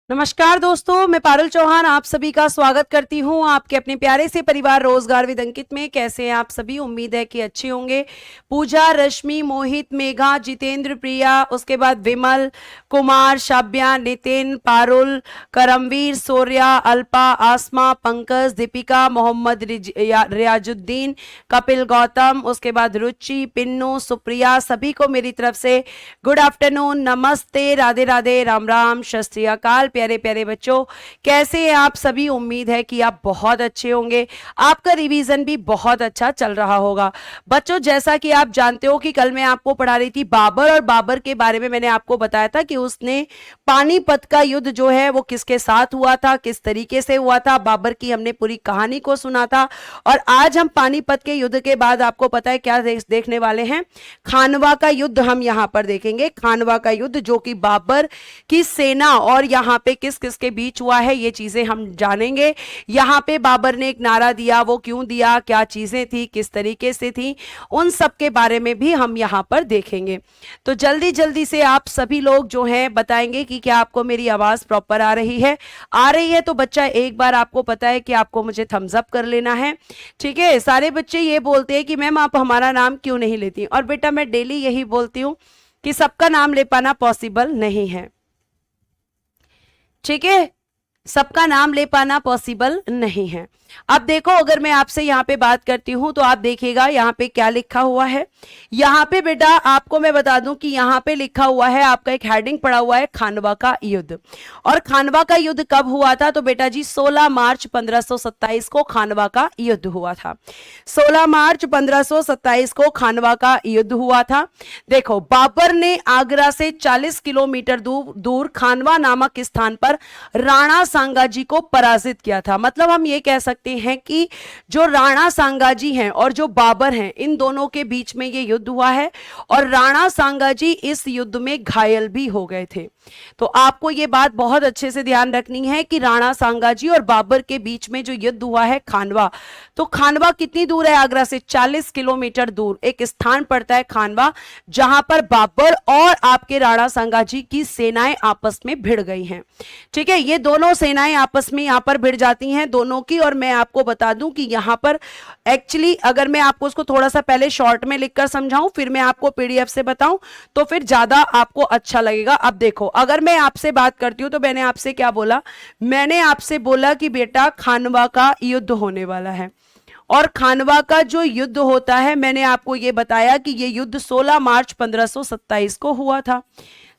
नमस्कार दोस्तों, मैं पारुल चौहान आप सभी का स्वागत करती हूं आपके अपने प्यारे से परिवार रोजगार विद अंकित में। कैसे हैं आप सभी? उम्मीद है कि अच्छे होंगे। पूजा, रश्मि, मोहित, मेघा, जितेंद्र, प्रिया, उसके बाद विमल, कुमार, शाब्या, नितिन, पारुल, करमवीर, सूर्या, अल्पा, आसमा, पंकज, दीपिका, मोहम्मद रियाजुद्दीन, कपिल, गौतम, उसके बाद रुचि, पिन्नू, सुप्रिया, सभी को मेरी तरफ से गुड आफ्टरनून, नमस्ते, राधे राधे, राम राम, सत श्री अकाल। प्यारे प्यारे बच्चों, कैसे हैं आप सभी? उम्मीद है कि आप बहुत अच्छे होंगे। आपका रिवीजन भी बहुत अच्छा चल रहा होगा। बच्चों, जैसा कि आप जानते हो कि कल मैं आपको पढ़ा रही थी बाबर, और बाबर के बारे में मैंने आपको बताया था कि उसने पानीपत का युद्ध जो है वो किसके साथ हुआ था, किस तरीके से हुआ था। बाबर की हमने पूरी कहानी को सुना था। और आज हम पानीपत के युद्ध के बाद आपको पता है क्या देखने वाले हैं? खानवा का युद्ध हम यहाँ पर देखेंगे। खानवा का युद्ध जो कि बाबर की सेना और यहाँ पे किस किस के बीच हुआ है, ये चीजें हम जानेंगे। यहाँ पे बाबर ने एक नारा दिया, वो क्यों दिया, क्या चीजें थी, किस तरीके से थी, उन सब के बारे में भी हम यहाँ पर देखेंगे। तो जल्दी जल्दी से आप सभी लोग जो हैं बताएंगे कि क्या आपको मेरी आवाज प्रॉपर आ रही है। आ रही है तो बच्चा एक बार आपको पता है कि आपको मुझे थम्स अप कर लेना है, ठीक है। सारे बच्चे ये बोलते हैं कि मैम आप हमारा नाम क्यों नहीं लेती, और बेटा मैं डेली यही बोलती हूँ कि सबका नाम ले पाना पॉसिबल नहीं है, ठीक है। सबका नाम ले पाना पॉसिबल नहीं है। अब देखो, अगर मैं आपसे यहाँ पे बात करती हूं तो आप देखिएगा यहाँ पे क्या लिखा हुआ है। यहाँ पे बेटा आपको मैं बता दूं कि यहाँ पे लिखा हुआ है, आपका एक हेडिंग पड़ा हुआ है खानवा का युद्ध। और खानवा का युद्ध कब हुआ था? तो बेटा जी 16 मार्च 1527 को खानवा का युद्ध हुआ था। 16 मार्च 1527 को खानवा का युद्ध हुआ था। देखो, बाबर ने आगरा से 40 किलोमीटर दूर खानवा नामक स्थान पर राणा सांगाजी को पराजित किया था। मतलब हम ये कह सकते हैं कि जो राणा सांगाजी हैं और जो बाबर हैं, इन दोनों के बीच में ये युद्ध हुआ है। और राणा सांगाजी इस युद्ध में घायल भी हो गए थे। तो आपको ये बात बहुत अच्छे से ध्यान रखनी है कि राणा सांगाजी और बाबर के बीच में जो युद्ध हुआ है खानवा, तो खानवा कितनी दूर है आगरा से? 40 किलोमीटर दूर एक स्थान पड़ता है खानवा, जहां पर बाबर और आपके राणा सांगाजी की सेनाएं आपस में भिड़ गई हैं, ठीक है। ये दोनों सेनाएं आपस में यहां पर भिड़ जाती हैं दोनों की। और मैं आपको बता दूं कि यहां पर एक्चुअली अगर मैं आपको उसको थोड़ा सा पहले शॉर्ट में लिखकर समझाऊं, फिर मैं आपको पीडीएफ से बताऊं, तो फिर ज्यादा आपको अच्छा लगेगा। अब देखो, अगर मैं आपसे बात करती हूं तो मैंने आपसे क्या बोला? मैंने आपसे बोला कि बेटा खानवा का युद्ध होने वाला है। और खानवा का जो युद्ध होता है, मैंने आपको यह बताया कि यह युद्ध 16 मार्च 1527 को हुआ था।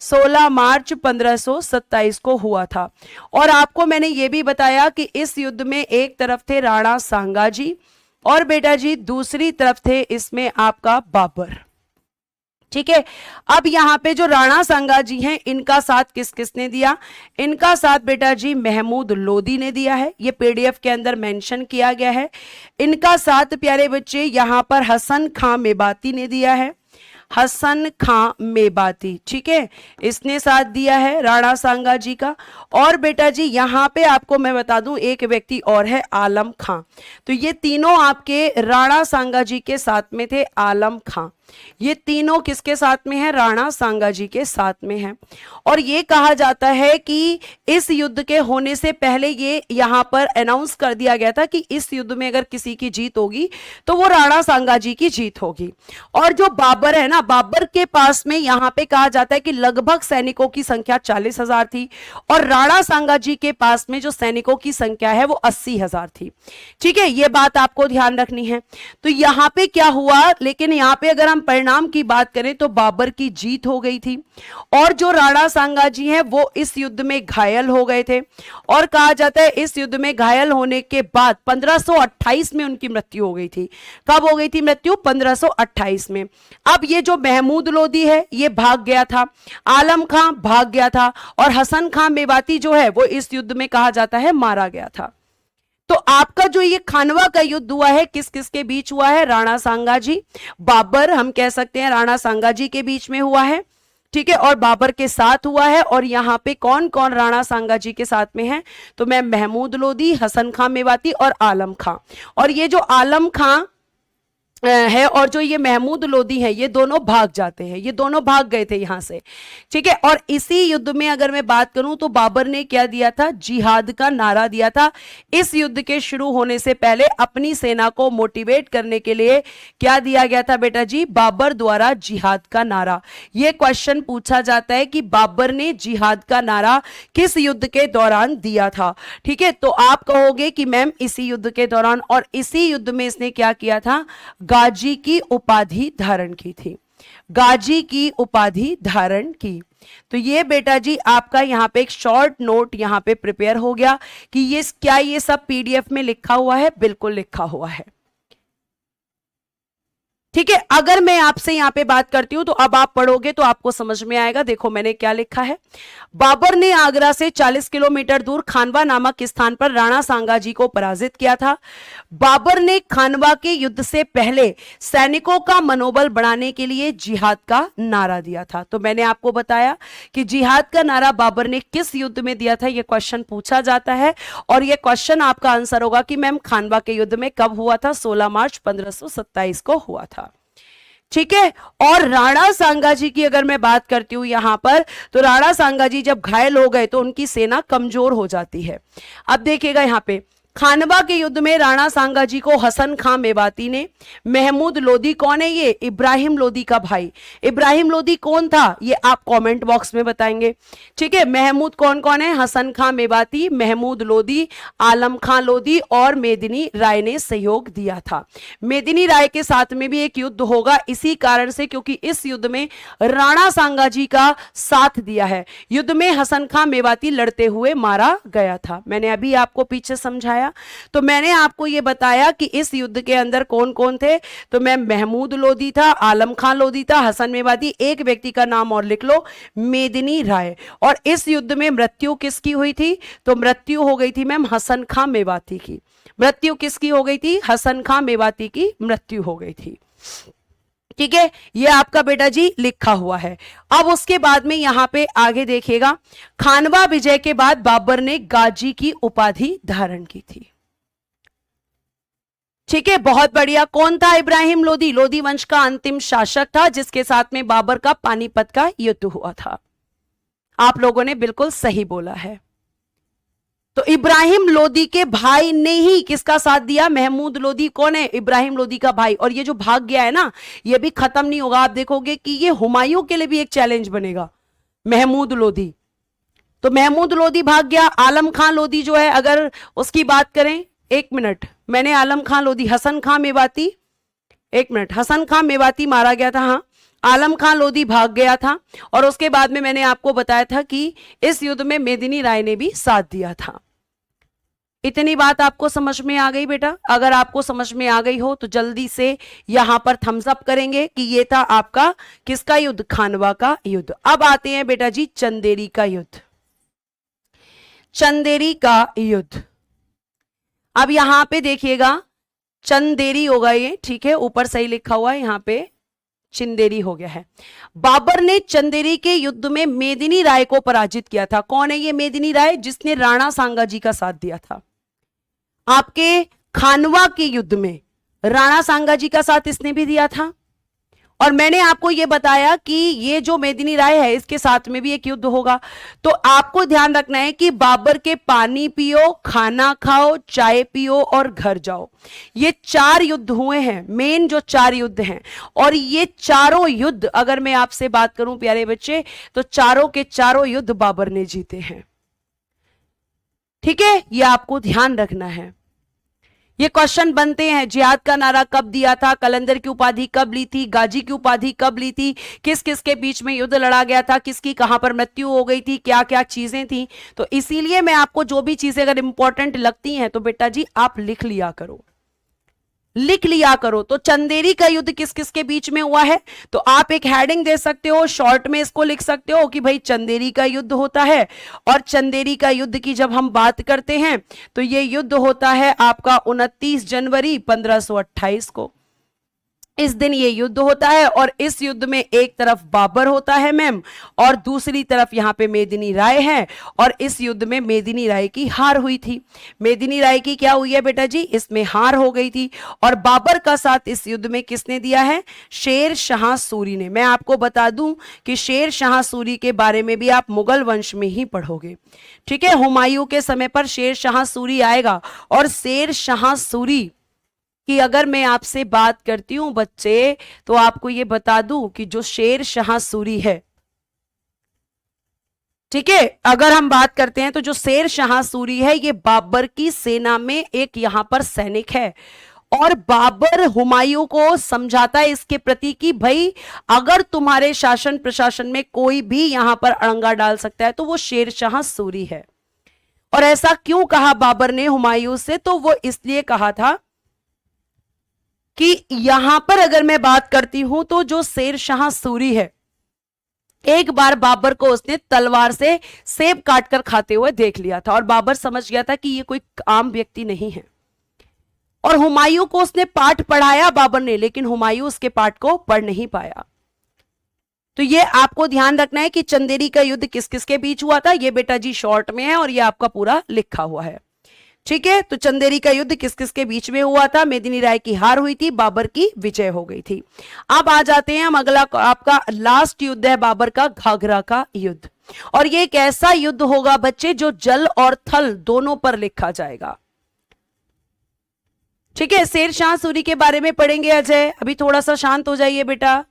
16 मार्च 1527 को हुआ था। और आपको मैंने यह भी बताया कि इस युद्ध में एक तरफ थे राणा सांगाजी और बेटा जी दूसरी तरफ थे इसमें आपका बाबर, ठीक है। अब यहां पे जो राणा सांगाजी हैं, इनका साथ किस किसने दिया? इनका साथ बेटा जी महमूद लोदी ने दिया है। ये पीडीएफ के अंदर मेंशन किया गया है। इनका साथ प्यारे बच्चे यहां पर हसन खां मेवाती ने दिया है। हसन खां मेवाती, ठीक है, इसने साथ दिया है राणा सांगाजी का। और बेटा जी यहां पे आपको मैं बता दूं एक व्यक्ति और है, आलम खां। तो ये तीनों आपके राणा सांगाजी के साथ में थे। आलम खां, ये तीनों किसके साथ में है? राणा सांगाजी के साथ में है। और ये कहा जाता है कि इस युद्ध के होने से पहले ये यहां पर अनाउंस कर दिया गया था कि इस युद्ध में अगर किसी की जीत होगी तो वो राणा सांगाजी की जीत होगी। और जो बाबर है ना, बाबर के पास में यहां पे कहा जाता है कि लगभग सैनिकों की संख्या 40,000 थी, और राणा सांगाजी के पास में जो सैनिकों की संख्या है वो 80,000 थी, ठीक है। ये बात आपको ध्यान रखनी है। तो यहां पे क्या हुआ? लेकिन यहां पे अगर हम परिणाम की बात करें तो बाबर की जीत हो गई थी, और जो राणा सांगाजी हैं वो इस युद्ध में घायल हो गए थे। और कहा जाता है इस युद्ध में घायल होने के बाद 1528 में उनकी मृत्यु हो गई थी। कब हो गई थी मृत्यु? 1528 में। अब ये जो महमूद लोदी है ये भाग गया था, आलम खां भाग गया था, और हसन खां मेवाती जो है वो इस युद्ध में कहा जाता है मारा गया था। तो आपका जो ये खानवा का युद्ध हुआ है किस किस के बीच हुआ है? राणा सांगाजी, बाबर, हम कह सकते हैं राणा सांगाजी के बीच में हुआ है, ठीक है, और बाबर के साथ हुआ है। और यहां पे कौन कौन राणा सांगाजी के साथ में है? तो मैं महमूद लोदी, हसन खां मेवाती और आलम खां। और ये जो आलम खां है और जो ये महमूद लोदी है ये दोनों भाग जाते हैं, ये दोनों भाग गए थे यहां से, ठीक है। और इसी युद्ध में अगर मैं बात करूं तो बाबर ने क्या दिया था, जिहाद का नारा दिया था। इस युद्ध के शुरू होने से पहले अपनी सेना को मोटिवेट करने के लिए क्या दिया गया था बेटा जी, बाबर द्वारा जिहाद का नारा। यह क्वेश्चन पूछा जाता है कि बाबर ने जिहाद का नारा किस युद्ध के दौरान दिया था, ठीक है। तो आप कहोगे कि मैम इसी युद्ध के दौरान, और इसी युद्ध में इसने क्या किया था, गाजी की उपाधि धारण की थी, गाजी की उपाधि धारण की। तो ये बेटा जी आपका यहां पे एक शॉर्ट नोट यहां पे प्रिपेयर हो गया कि ये क्या ये सब पीडीएफ में लिखा हुआ है, बिल्कुल लिखा हुआ है, ठीक है। अगर मैं आपसे यहां पे बात करती हूं तो अब आप पढ़ोगे तो आपको समझ में आएगा। देखो मैंने क्या लिखा है, बाबर ने आगरा से 40 किलोमीटर दूर खानवा नामक स्थान पर राणा सांगाजी को पराजित किया था। बाबर ने खानवा के युद्ध से पहले सैनिकों का मनोबल बढ़ाने के लिए जिहाद का नारा दिया था। तो मैंने आपको बताया कि जिहाद का नारा बाबर ने किस युद्ध में दिया था, यह क्वेश्चन पूछा जाता है और यह क्वेश्चन आपका आंसर होगा कि मैम खानवा के युद्ध में कब हुआ था, 16 मार्च 1527 को हुआ था, ठीक है। और राणा सांगाजी की अगर मैं बात करती हूं यहां पर, तो राणा सांगाजी जब घायल हो गए तो उनकी सेना कमजोर हो जाती है। अब देखिएगा यहां पे खानवा के युद्ध में राणा सांगाजी को हसन खां मेवाती ने, महमूद लोदी कौन है, ये इब्राहिम लोदी का भाई, इब्राहिम लोदी कौन था ये आप कमेंट बॉक्स में बताएंगे, ठीक है। महमूद कौन कौन है, हसन खां मेवाती, महमूद लोदी, आलम खां लोदी और मेदिनी राय ने सहयोग दिया था। मेदिनी राय के साथ में भी एक युद्ध होगा इसी कारण से, क्योंकि इस युद्ध में राणा सांगाजी का साथ दिया है। युद्ध में हसन खां मेवाती लड़ते हुए मारा गया था, मैंने अभी आपको पीछे समझाया। तो मैंने आपको यह बताया कि इस युद्ध के अंदर कौन कौन थे, तो मैं महमूद लोदी था, आलम खां लोदी था, हसन मेवाती, एक व्यक्ति का नाम और लिख लो, मेदिनी राय। और इस युद्ध में मृत्यु किसकी हुई थी, तो मृत्यु हो गई थी मैम हसन खां मेवाती की। मृत्यु किसकी हो गई थी, हसन खां मेवाती की मृत्यु हो गई थी, ठीक है। ये आपका बेटा जी लिखा हुआ है। अब उसके बाद में यहां पे आगे देखिएगा, खानवा विजय के बाद बाबर ने गाजी की उपाधि धारण की थी, ठीक है, बहुत बढ़िया। कौन था, इब्राहिम लोदी, लोदी वंश का अंतिम शासक था जिसके साथ में बाबर का पानीपत का युद्ध हुआ था। आप लोगों ने बिल्कुल सही बोला है। तो इब्राहिम लोदी के भाई ने ही किसका साथ दिया, महमूद लोदी कौन है, इब्राहिम लोदी का भाई। और ये जो भाग गया है ना, ये भी खत्म नहीं होगा, आप देखोगे कि ये हुमायूं के लिए भी एक चैलेंज बनेगा, महमूद लोदी। तो महमूद लोदी भाग गया। आलम खां लोदी जो है, अगर उसकी बात करें, एक मिनट, मैंने आलम खां लोदी, हसन खां मेवाती, एक मिनट, हसन खां मेवाती मारा गया था, हाँ, आलम खां लोदी भाग गया था। और उसके बाद में मैंने आपको बताया था कि इस युद्ध में मेदिनी राय ने भी साथ दिया था। इतनी बात आपको समझ में आ गई बेटा? अगर आपको समझ में आ गई हो तो जल्दी से यहां पर थम्स अप करेंगे कि ये था आपका किसका युद्ध, खानवा का युद्ध। अब आते हैं बेटा जी चंदेरी का युद्ध, चंदेरी का युद्ध। अब यहां पे देखिएगा चंदेरी होगा ये, ठीक है, ऊपर सही लिखा हुआ है, यहां पे चिंदेरी हो गया है। बाबर ने चंदेरी के युद्ध में मेदिनी राय को पराजित किया था। कौन है ये मेदिनी राय, जिसने राणा सांगाजी का साथ दिया था। आपके खानवा के युद्ध में राणा सांगाजी का साथ इसने भी दिया था। और मैंने आपको यह बताया कि ये जो मेदिनी राय है इसके साथ में भी एक युद्ध होगा। तो आपको ध्यान रखना है कि बाबर के पानी पियो, खाना खाओ, चाय पियो और घर जाओ, ये 4 युद्ध हुए हैं, मेन जो 4 युद्ध हैं। और ये चारों युद्ध अगर मैं आपसे बात करूं प्यारे बच्चे, तो चारों के चारों युद्ध बाबर ने जीते हैं, ठीक है, ये आपको ध्यान रखना है। ये क्वेश्चन बनते हैं, जिहाद का नारा कब दिया था, कलंदर की उपाधि कब ली थी, गाजी की उपाधि कब ली थी, किस किस के बीच में युद्ध लड़ा गया था, किसकी कहां पर मृत्यु हो गई थी, क्या क्या चीजें थी। तो इसीलिए मैं आपको जो भी चीजें अगर इंपॉर्टेंट लगती हैं तो बेटा जी आप लिख लिया करो, लिख लिया करो। तो चंदेरी का युद्ध किस किस के बीच में हुआ है, तो आप एक हेडिंग दे सकते हो, शॉर्ट में इसको लिख सकते हो कि भाई चंदेरी का युद्ध होता है। और चंदेरी का युद्ध की जब हम बात करते हैं तो ये युद्ध होता है आपका 29 जनवरी 1528 को। इस दिन ये युद्ध होता है और इस युद्ध में एक तरफ बाबर होता है मैम और दूसरी तरफ यहाँ पे मेदिनी राय है और इस युद्ध में मेदिनी राय की हार हुई थी। मेदिनी राय की क्या हुई है बेटा जी, इसमें हार हो गई थी। और बाबर का साथ इस युद्ध में किसने दिया है, शेर शाह सूरी ने। मैं आपको बता दूं कि शेर शाह सूरी के बारे में भी आप मुगल वंश में ही पढ़ोगे, ठीक है। हुमायूं के समय पर शेर शाह सूरी आएगा और शेर शाह सूरी कि अगर मैं आपसे बात करती हूं बच्चे तो आपको यह बता दूं कि जो शेर शाह सूरी है, ठीक है, अगर हम बात करते हैं तो जो शेर शाह सूरी है ये बाबर की सेना में एक यहां पर सैनिक है और बाबर हुमायूं को समझाता है इसके प्रति कि भाई अगर तुम्हारे शासन प्रशासन में कोई भी यहां पर अड़ंगा डाल सकता है तो वो शेर शाह सूरी है। और ऐसा क्यों कहा बाबर ने हुमायूं से, तो वो इसलिए कहा था कि यहां पर अगर मैं बात करती हूं तो जो शेर शाह सूरी है, एक बार बाबर को उसने तलवार से सेब काटकर खाते हुए देख लिया था और बाबर समझ गया था कि ये कोई आम व्यक्ति नहीं है। और हुमायूं को उसने पाठ पढ़ाया बाबर ने, लेकिन हुमायूं उसके पाठ को पढ़ नहीं पाया। तो ये आपको ध्यान रखना है कि चंदेरी का युद्ध किस किस के बीच हुआ था। ये बेटा जी शॉर्ट में है और ये आपका पूरा लिखा हुआ है, ठीक है। तो चंदेरी का युद्ध किस किस के बीच में हुआ था, मेदिनी राय की हार हुई थी, बाबर की विजय हो गई थी। अब आ जाते हैं हम, अगला आपका लास्ट युद्ध है बाबर का, घाघरा का युद्ध। और ये एक ऐसा युद्ध होगा बच्चे जो जल और थल दोनों पर लिखा जाएगा, ठीक है। शेर शाह सूरी के बारे में पढ़ेंगे अजय, अभी थोड़ा सा शांत हो जाइए बेटा।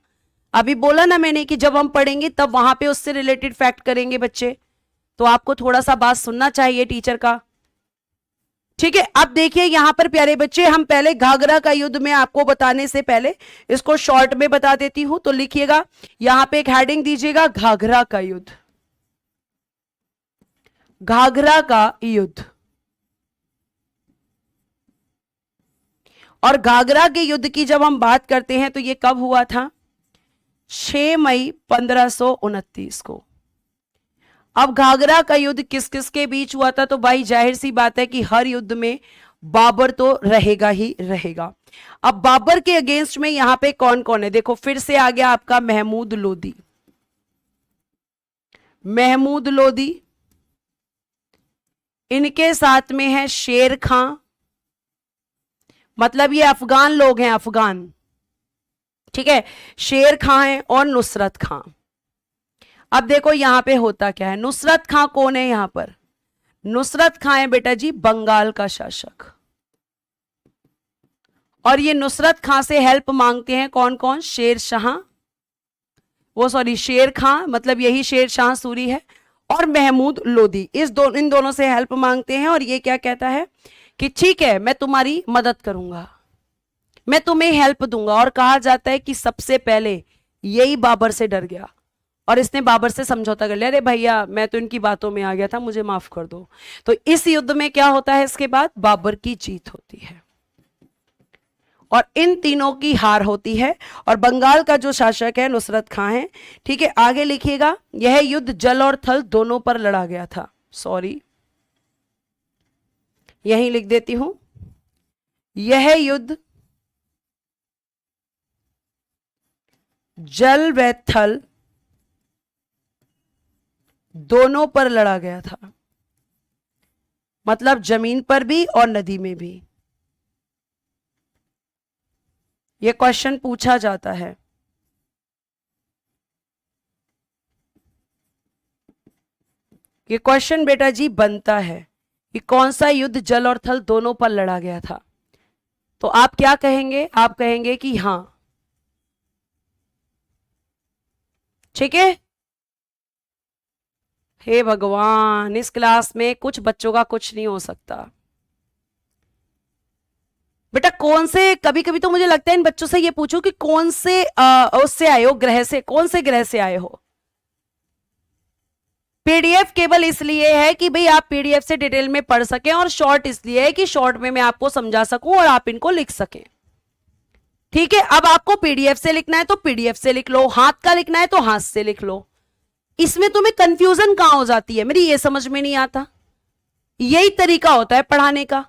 अभी बोला ना मैंने कि जब हम पढ़ेंगे तब वहां पे उससे रिलेटेड फैक्ट करेंगे बच्चे, तो आपको थोड़ा सा बात सुनना चाहिए टीचर का, ठीक है। अब देखिए यहां पर प्यारे बच्चे, हम पहले घाघरा का युद्ध में आपको बताने से पहले इसको शॉर्ट में बता देती हूं, तो लिखिएगा यहां पे एक हेडिंग दीजिएगा, घाघरा का युद्ध। घाघरा का युद्ध। और घाघरा के युद्ध की जब हम बात करते हैं तो ये कब हुआ था, 6 मई 1529 को। अब घाघरा का युद्ध किस किस के बीच हुआ था, तो भाई जाहिर सी बात है कि हर युद्ध में बाबर तो रहेगा ही रहेगा। अब बाबर के अगेंस्ट में यहां पे कौन कौन है, देखो फिर से आ गया आपका महमूद लोदी। महमूद लोदी, इनके साथ में है शेर खां, मतलब ये अफगान लोग हैं, अफगान, ठीक है। शेर खां है और नुसरत खां। अब देखो यहां पे होता क्या है, नुसरत खां कौन है यहां पर, नुसरत खां है बेटा जी बंगाल का शासक। और ये नुसरत खां से हेल्प मांगते हैं कौन कौन, शेर शाह, वो सॉरी शेर खां, मतलब यही शेर शाह सूरी है, और महमूद लोदी, इन दोनों से हेल्प मांगते हैं। और ये क्या कहता है कि ठीक है मैं तुम्हारी मदद करूंगा, मैं तुम्हें हेल्प दूंगा। और कहा जाता है कि सबसे पहले यही बाबर से डर गया और इसने बाबर से समझौता कर लिया, अरे भैया मैं तो इनकी बातों में आ गया था, मुझे माफ कर दो। तो इस युद्ध में क्या होता है, इसके बाद बाबर की जीत होती है और इन तीनों की हार होती है। और बंगाल का जो शासक है नुसरत खां है, ठीक है। आगे लिखिएगा, यह युद्ध जल और थल दोनों पर लड़ा गया था, सॉरी यहीं लिख देती हूं, यह युद्ध जल व थल दोनों पर लड़ा गया था, मतलब जमीन पर भी और नदी में भी। यह क्वेश्चन पूछा जाता है। ये क्वेश्चन बेटा जी बनता है कि कौन सा युद्ध जल और थल दोनों पर लड़ा गया था, तो आप क्या कहेंगे, आप कहेंगे कि हां, ठीक है। हे भगवान, इस क्लास में कुछ बच्चों का कुछ नहीं हो सकता बेटा। कौन से, कभी कभी तो मुझे लगता है इन बच्चों से ये पूछो कि कौन से उससे आए हो, ग्रह से, कौन से ग्रह से आए हो। पीडीएफ केवल इसलिए है कि भाई आप पीडीएफ से डिटेल में पढ़ सकें, और शॉर्ट इसलिए है कि शॉर्ट में मैं आपको समझा सकूं और आप इनको लिख सकें, ठीक है। अब आपको पीडीएफ से लिखना है तो पीडीएफ से लिख लो, हाथ का लिखना है तो हाथ से लिख लो। इसमें तुम्हें कंफ्यूजन कहां हो जाती है, मेरी ये समझ में नहीं आता। यही तरीका होता है पढ़ाने का,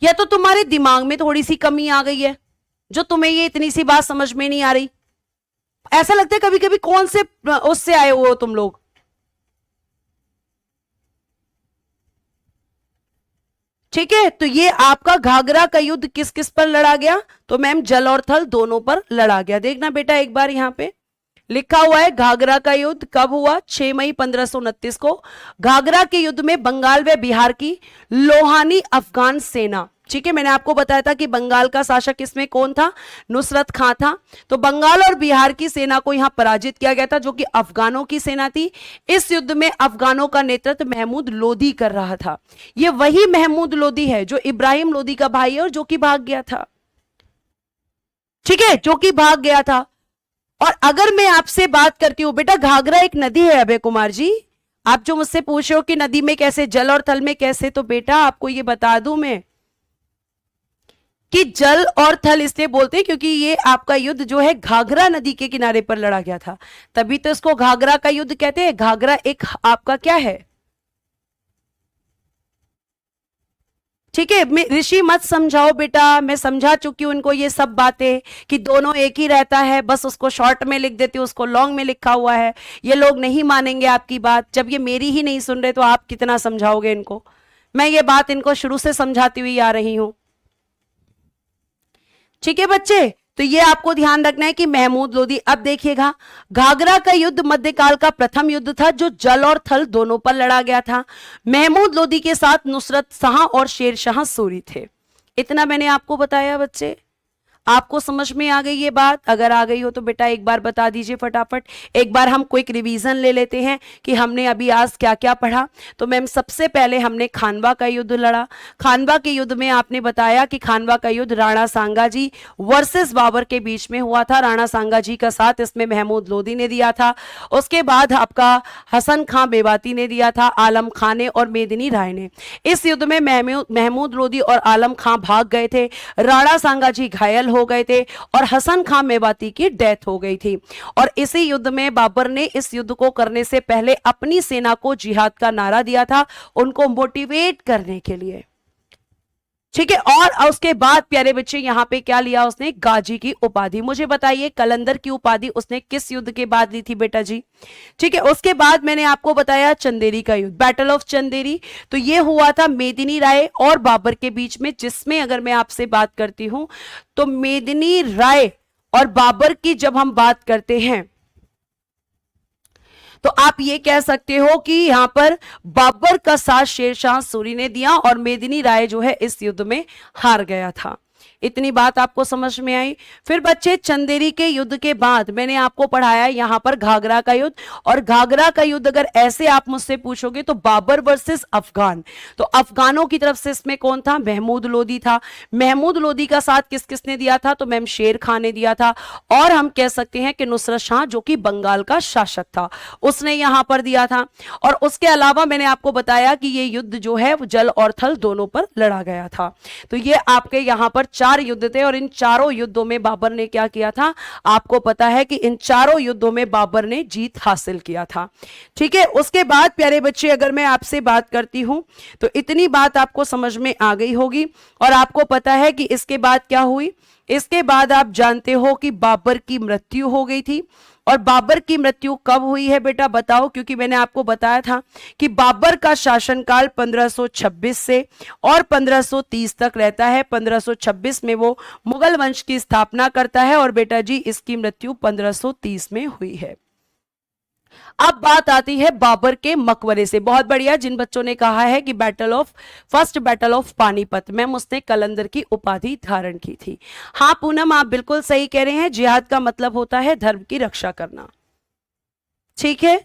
या तो तुम्हारे दिमाग में थोड़ी सी कमी आ गई है, जो तुम्हें ये इतनी सी बात समझ में नहीं आ रही? ऐसा लगता है कभी कभी कौन से उससे आए हो तुम लोग? ठीक है, तो ये आपका घाघरा का युद्ध किस किस पर लड़ा गया? तो मैम जल और थल दोनों पर लड़ा गया। देखना बेटा एक बार यहां पे लिखा हुआ है घाघरा का युद्ध कब हुआ? 6 मई 1529 को। घाघरा के युद्ध में बंगाल व बिहार की लोहानी अफगान सेना, ठीक है, मैंने आपको बताया था कि बंगाल का शासक इसमें कौन था? नुसरत खां था। तो बंगाल और बिहार की सेना को यहां पराजित किया गया था, जो कि अफगानों की सेना थी। इस युद्ध में अफगानों का नेतृत्व महमूद लोदी कर रहा था। यह वही महमूद लोदी है जो इब्राहिम लोदी का भाई है और जो कि भाग गया था। ठीक है, जो कि भाग गया था। और अगर मैं आपसे बात करती हूं बेटा, घाघरा एक नदी है अभय कुमार जी। आप जो मुझसे पूछ रहे हो कि नदी में कैसे, जल और थल में कैसे, तो बेटा आपको ये बता दूं मैं कि जल और थल इसलिए बोलते हैं क्योंकि ये आपका युद्ध जो है घाघरा नदी के किनारे पर लड़ा गया था, तभी तो इसको घाघरा का युद्ध कहते हैं। घाघरा एक आपका क्या है? ठीक है, ऋषि मत समझाओ बेटा, मैं समझा चुकी हूं उनको ये सब बातें कि दोनों एक ही रहता है, बस उसको शॉर्ट में लिख देती हूँ, उसको लॉन्ग में लिखा हुआ है। ये लोग नहीं मानेंगे आपकी बात, जब ये मेरी ही नहीं सुन रहे तो आप कितना समझाओगे इनको? मैं ये बात इनको शुरू से समझाती हुई आ रही हूं। ठीक है बच्चे, तो ये आपको ध्यान रखना है कि महमूद लोदी। अब देखिएगा, घाघरा का युद्ध मध्यकाल का प्रथम युद्ध था जो जल और थल दोनों पर लड़ा गया था। महमूद लोदी के साथ नुसरत शाह और शेर शाह सूरी थे। इतना मैंने आपको बताया बच्चे। आपको समझ में आ गई ये बात? अगर आ गई हो तो बेटा एक बार बता दीजिए फटाफट। एक बार हम क्विक रिवीजन ले लेते हैं कि हमने अभी आज क्या क्या पढ़ा। तो मैम सबसे पहले हमने खानवा का युद्ध लड़ा। खानवा के युद्ध में आपने बताया कि खानवा का युद्ध राणा सांगाजी वर्सेस बाबर के बीच में हुआ था। राणा सांगाजी का साथ इसमें महमूद लोदी ने दिया था। उसके बाद आपका हसन खां मेवाती ने दिया था, आलम खां ने और मेदिनी राय ने। इस युद्ध में महमूद लोदी और आलम खां भाग गए थे, राणा सांगाजी घायल हो गए थे और हसन खां मेवाती की डेथ हो गई थी। और इसी युद्ध में बाबर ने इस युद्ध को करने से पहले अपनी सेना को जिहाद का नारा दिया था, उनको मोटिवेट करने के लिए। ठीक है, और उसके बाद प्यारे बच्चे यहां पे क्या लिया उसने? गाजी की उपाधि। मुझे बताइए कलंदर की उपाधि उसने किस युद्ध के बाद ली थी बेटा जी? ठीक है, उसके बाद मैंने आपको बताया चंदेरी का युद्ध, बैटल ऑफ चंदेरी। तो ये हुआ था मेदिनी राय और बाबर के बीच में, जिसमें अगर मैं आपसे बात करती हूं तो मेदिनी राय और बाबर की जब हम बात करते हैं तो आप ये कह सकते हो कि यहां पर बाबर का साथ शेरशाह सूरी ने दिया और मेदिनी राय जो है इस युद्ध में हार गया था। इतनी बात आपको समझ में आई? फिर बच्चे चंदेरी के युद्ध के बाद मैंने आपको पढ़ाया यहां पर घाघरा का युद्ध। और घाघरा का युद्ध अगर ऐसे आप मुझसे पूछोगे तो बाबर वर्सेस अफगान। तो अफगानों की तरफ से इसमें कौन था? महमूद लोदी था। महमूद लोदी का साथ किस किसने दिया था? तो मैम शेर खान ने दिया था। और हम कह सकते हैं कि नुसरत शाह जो कि बंगाल का शासक था उसने यहां पर दिया था। और उसके अलावा मैंने आपको बताया कि ये युद्ध जो है जल और थल दोनों पर लड़ा गया था। तो ये आपके यहां पर 4 युद्ध थे और इन चारों युद्धों में बाबर ने क्या किया था? आपको पता है कि इन चारों युद्धों में बाबर ने जीत हासिल किया था। ठीक है, उसके बाद प्यारे बच्चे अगर मैं आपसे बात करती हूं तो इतनी बात आपको समझ में आ गई होगी। और आपको पता है कि इसके बाद क्या हुई? इसके बाद आप जानते हो कि बाबर की मृत्यु हो गई थी। और बाबर की मृत्यु कब हुई है बेटा बताओ? क्योंकि मैंने आपको बताया था कि बाबर का शासनकाल 1526 से और 1530 तक रहता है। 1526 में वो मुगल वंश की स्थापना करता है और बेटा जी इसकी मृत्यु 1530 में हुई है। अब बात आती है बाबर के मकबरे से। बहुत बढ़िया, जिन बच्चों ने कहा है कि फर्स्ट बैटल ऑफ पानीपत में उसने कलंदर की उपाधि धारण की थी। हाँ पूनम आप बिल्कुल सही कह रहे हैं, जिहाद का मतलब होता है धर्म की रक्षा करना। ठीक है,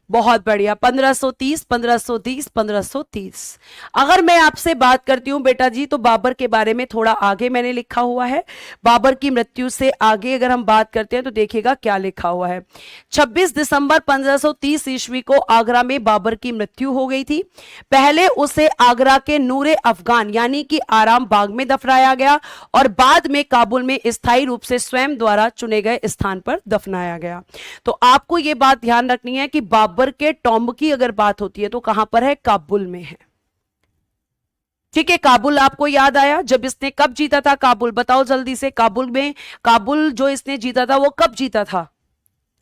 बहुत बढ़िया। 1530 1530 1530। अगर मैं आपसे बात करती हूं बेटा जी तो बाबर के बारे में थोड़ा आगे मैंने लिखा हुआ है। बाबर की मृत्यु से आगे अगर हम बात करते हैं तो देखिएगा क्या लिखा हुआ है। 26 दिसंबर 1530 ईस्वी को आगरा में बाबर की मृत्यु हो गई थी। पहले उसे आगरा के नूरे अफगान यानी कि आराम बाग में दफनाया गया और बाद में काबुल में स्थायी रूप से स्वयं द्वारा चुने गए स्थान पर दफनाया गया। तो आपको यह बात ध्यान रखनी है कि बाबर के टॉम्ब की अगर बात होती है तो कहां पर है? काबुल में है। ठीक है, काबुल आपको याद आया, जब इसने कब जीता था काबुल, बताओ जल्दी से। काबुल जो इसने जीता था वो कब जीता था,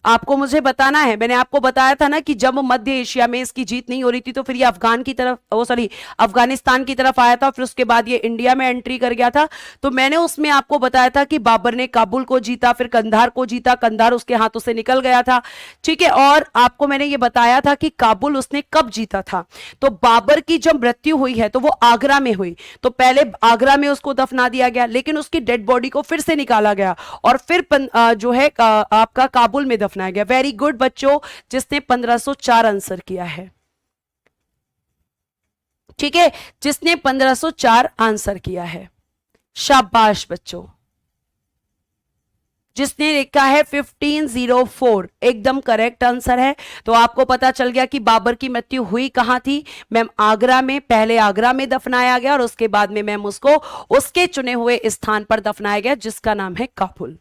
आपको मुझे बताना है। मैंने आपको बताया था ना कि जब मध्य एशिया में इसकी जीत नहीं हो रही थी तो फिर ये अफगान की तरफ, वो सॉरी अफगानिस्तान की तरफ आया था, फिर उसके बाद ये इंडिया में एंट्री कर गया था। तो मैंने उसमें आपको बताया था कि बाबर ने काबुल को जीता, फिर कंधार को जीता, कंधार उसके हाथों से निकल गया था। ठीक है, और आपको मैंने ये बताया था कि काबुल उसने कब जीता था। तो बाबर की जब मृत्यु हुई है तो वो आगरा में हुई, तो पहले आगरा में उसको दफना दिया गया, लेकिन उसकी डेड बॉडी को फिर से निकाला गया और फिर जो है आपका काबुल में दफनाया गया। वेरी गुड बच्चों, जिसने 1504 आंसर किया है। ठीक है, जिसने 1504 आंसर किया है, शाबाश बच्चों। जिसने लिखा है 1504 एकदम करेक्ट आंसर है। तो आपको पता चल गया कि बाबर की मृत्यु हुई कहां थी मैम, आगरा में। पहले आगरा में दफनाया गया और उसके बाद में मैम उसको उसके चुने हुए स्थान पर दफनाया गया जिसका नाम है काबुल।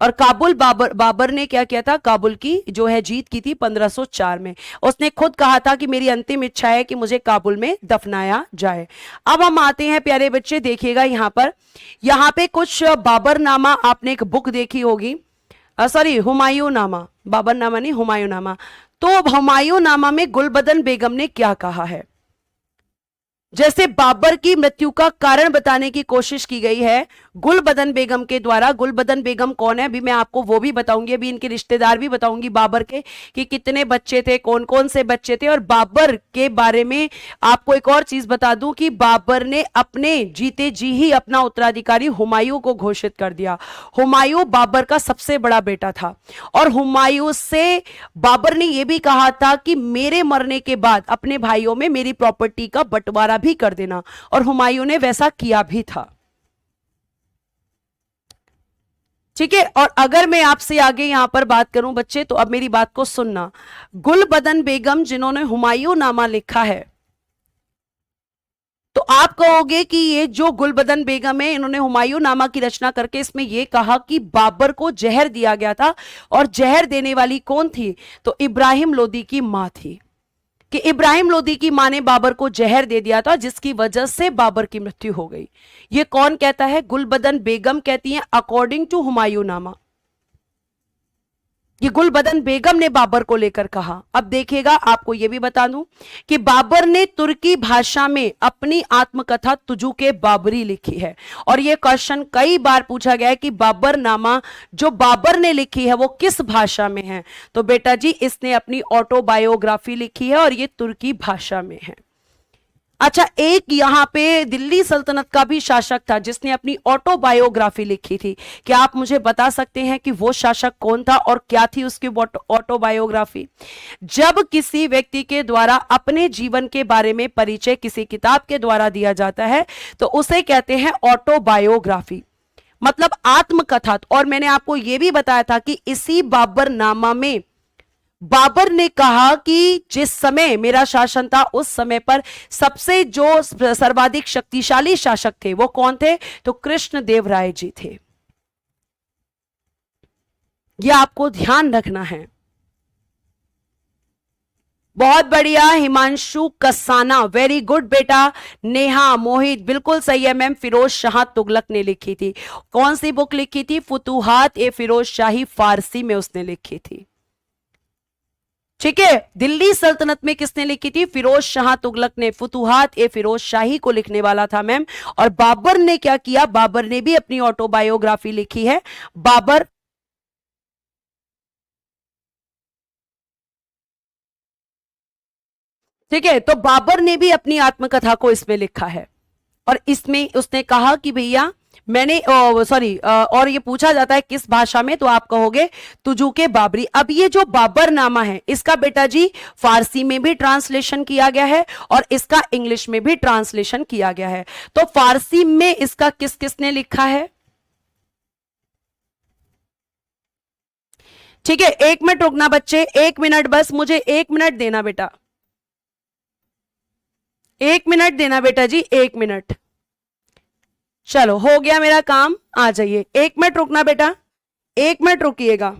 और काबुल बाबर ने क्या किया था, काबुल की जो है जीत की थी 1504 में। उसने खुद कहा था कि मेरी अंतिम इच्छा है कि मुझे काबुल में दफनाया जाए। अब हम आते हैं प्यारे बच्चे, देखिएगा यहां पे कुछ बाबर नामा, आपने एक बुक देखी होगी, सॉरी हुमायूं नामा, बाबर नामा नहीं हुमायूं नामा। तो हुमायूं नामा में गुलबदन बेगम ने क्या कहा है, जैसे बाबर की मृत्यु का कारण बताने की कोशिश की गई है गुलबदन बेगम के द्वारा। गुलबदन बेगम कौन है, अभी मैं आपको वो भी बताऊंगी, अभी इनके रिश्तेदार भी बताऊंगी बाबर के, कि कितने बच्चे थे, कौन कौन से बच्चे थे। और बाबर के बारे में आपको एक और चीज बता दूं कि बाबर ने अपने जीते जी ही अपना उत्तराधिकारी हुमायूं को घोषित कर दिया। हुमायूं बाबर का सबसे बड़ा बेटा था और हुमायूं से बाबर ने यह भी कहा था कि मेरे मरने के बाद अपने भाइयों में मेरी प्रॉपर्टी का बंटवारा भी कर देना, और हुमायूं ने वैसा किया भी था। ठीक है, और अगर मैं आपसे आगे यहां पर बात करूं बच्चे, तो अब मेरी बात को सुनना। गुलबदन बेगम जिन्होंने हुमायूं नामा लिखा है, तो आप कहोगे कि ये जो गुलबदन बेगम है इन्होंने हुमायूं नामा की रचना करके इसमें यह कहा कि बाबर को जहर दिया गया था, और जहर देने वाली कौन थी, तो इब्राहिम लोदी की मां थी। कि इब्राहिम लोदी की मां ने बाबर को जहर दे दिया था जिसकी वजह से बाबर की मृत्यु हो गई। ये कौन कहता है, गुलबदन बेगम कहती हैं अकॉर्डिंग टू हुमायूं नामा। ये गुलबदन बेगम ने बाबर को लेकर कहा। अब देखिएगा, आपको यह भी बता दूं कि बाबर ने तुर्की भाषा में अपनी आत्मकथा तुजुके बाबरी लिखी है। और यह क्वेश्चन कई बार पूछा गया है कि बाबर नामा जो बाबर ने लिखी है वो किस भाषा में है, तो बेटा जी इसने अपनी ऑटोबायोग्राफी लिखी है और ये तुर्की भाषा में है। अच्छा, एक यहां पे दिल्ली सल्तनत का भी शासक था जिसने अपनी ऑटोबायोग्राफी लिखी थी। क्या आप मुझे बता सकते हैं कि वो शासक कौन था और क्या थी उसकी ऑटोबायोग्राफी? जब किसी व्यक्ति के द्वारा अपने जीवन के बारे में परिचय किसी किताब के द्वारा दिया जाता है तो उसे कहते हैं ऑटोबायोग्राफी, मतलब आत्मकथा। और मैंने आपको यह भी बताया था कि इसी बाबरनामा में बाबर ने कहा कि जिस समय मेरा शासन था उस समय पर सबसे जो सर्वाधिक शक्तिशाली शासक थे वो कौन थे, तो कृष्ण देव राय जी थे। यह आपको ध्यान रखना है। बहुत बढ़िया हिमांशु कसाना, वेरी गुड बेटा। नेहा मोहित बिल्कुल सही है मैम, फिरोज शाह तुगलक ने लिखी थी। कौन सी बुक लिखी थी, फुतुहात ए फिरोज शाही, फारसी में उसने लिखी थी। ठीक है, दिल्ली सल्तनत में किसने लिखी थी, फिरोज शाह तुगलक ने। फुतुहात ए फिरोज शाही को लिखने वाला था मैम। और बाबर ने क्या किया, बाबर ने भी अपनी ऑटोबायोग्राफी लिखी है। बाबर ठीक है, तो बाबर ने भी अपनी आत्मकथा को इसमें लिखा है और इसमें उसने कहा कि भैया मैंने सॉरी और ये पूछा जाता है किस भाषा में, तो आप कहोगे तुजुके बाबरी। अब ये जो बाबरनामा है इसका बेटा जी फारसी में भी ट्रांसलेशन किया गया है और इसका इंग्लिश में भी ट्रांसलेशन किया गया है। तो फारसी में इसका किस किसने लिखा है? ठीक है, 1 मिनट रुकना बच्चे, 1 मिनट बस, मुझे 1 मिनट देना बेटा, 1 मिनट देना बेटा जी, 1 मिनट। चलो हो गया मेरा काम, आ जाइए। 1 मिनट रुकना बेटा, 1 मिनट रुकिएगा।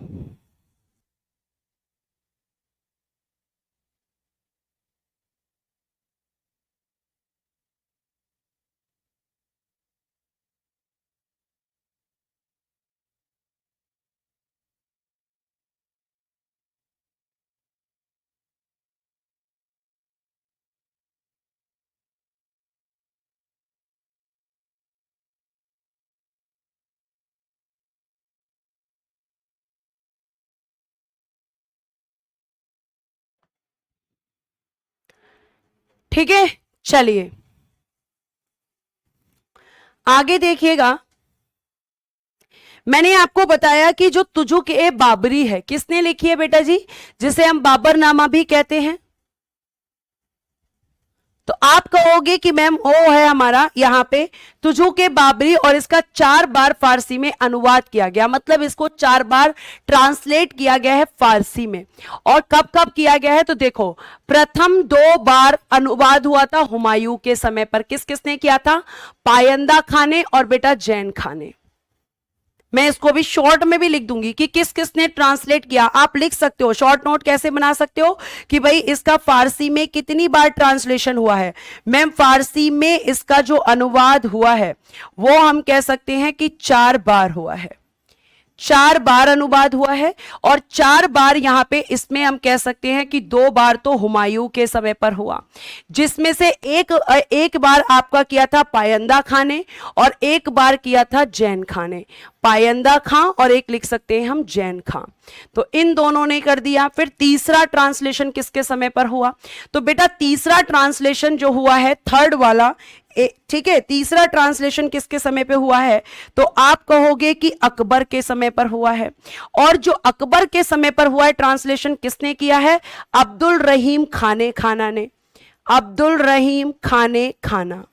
ठीक है, चलिए आगे देखिएगा। मैंने आपको बताया कि जो तुजुक ए बाबरी है किसने लिखी है बेटा जी, जिसे हम बाबरनामा भी कहते हैं। तो आप कहोगे कि मैम वो है हमारा यहाँ पे तुजुक ए बाबरी, और इसका 4 बार फारसी में अनुवाद किया गया, मतलब इसको 4 बार ट्रांसलेट किया गया है फारसी में। और कब कब किया गया है, तो देखो प्रथम 2 बार अनुवाद हुआ था हुमायूं के समय पर। किस किसने किया था, पायंदा खां ने और बेटा जैन खां ने। मैं इसको भी शॉर्ट में भी लिख दूंगी कि किस किसने ट्रांसलेट किया। आप लिख सकते हो, शॉर्ट नोट कैसे बना सकते हो कि भाई इसका फारसी में कितनी बार ट्रांसलेशन हुआ है। मैम फारसी में इसका जो अनुवाद हुआ है वो हम कह सकते हैं कि 4 बार हुआ है, 4 बार अनुवाद हुआ है। और 4 बार यहां पे इसमें हम कह सकते हैं कि 2 बार तो हुमायूं के समय पर हुआ, जिसमें से एक बार आपका किया था पायंदा खां ने और 1 बार किया था जैन खां ने। पायंदा खां और एक लिख सकते हैं हम जैन खां, तो इन दोनों ने कर दिया। फिर तीसरा ट्रांसलेशन किसके समय पर हुआ, तो बेटा तीसरा ट्रांसलेशन जो हुआ है थर्ड वाला, ठीक है, तीसरा ट्रांसलेशन किसके समय पे हुआ है, तो आप कहोगे कि अकबर के समय पर हुआ है। और जो अकबर के समय पर हुआ है ट्रांसलेशन किसने किया है, अब्दुल रहीम खाने खाना ने। अब्दुल रहीम खाने खाना,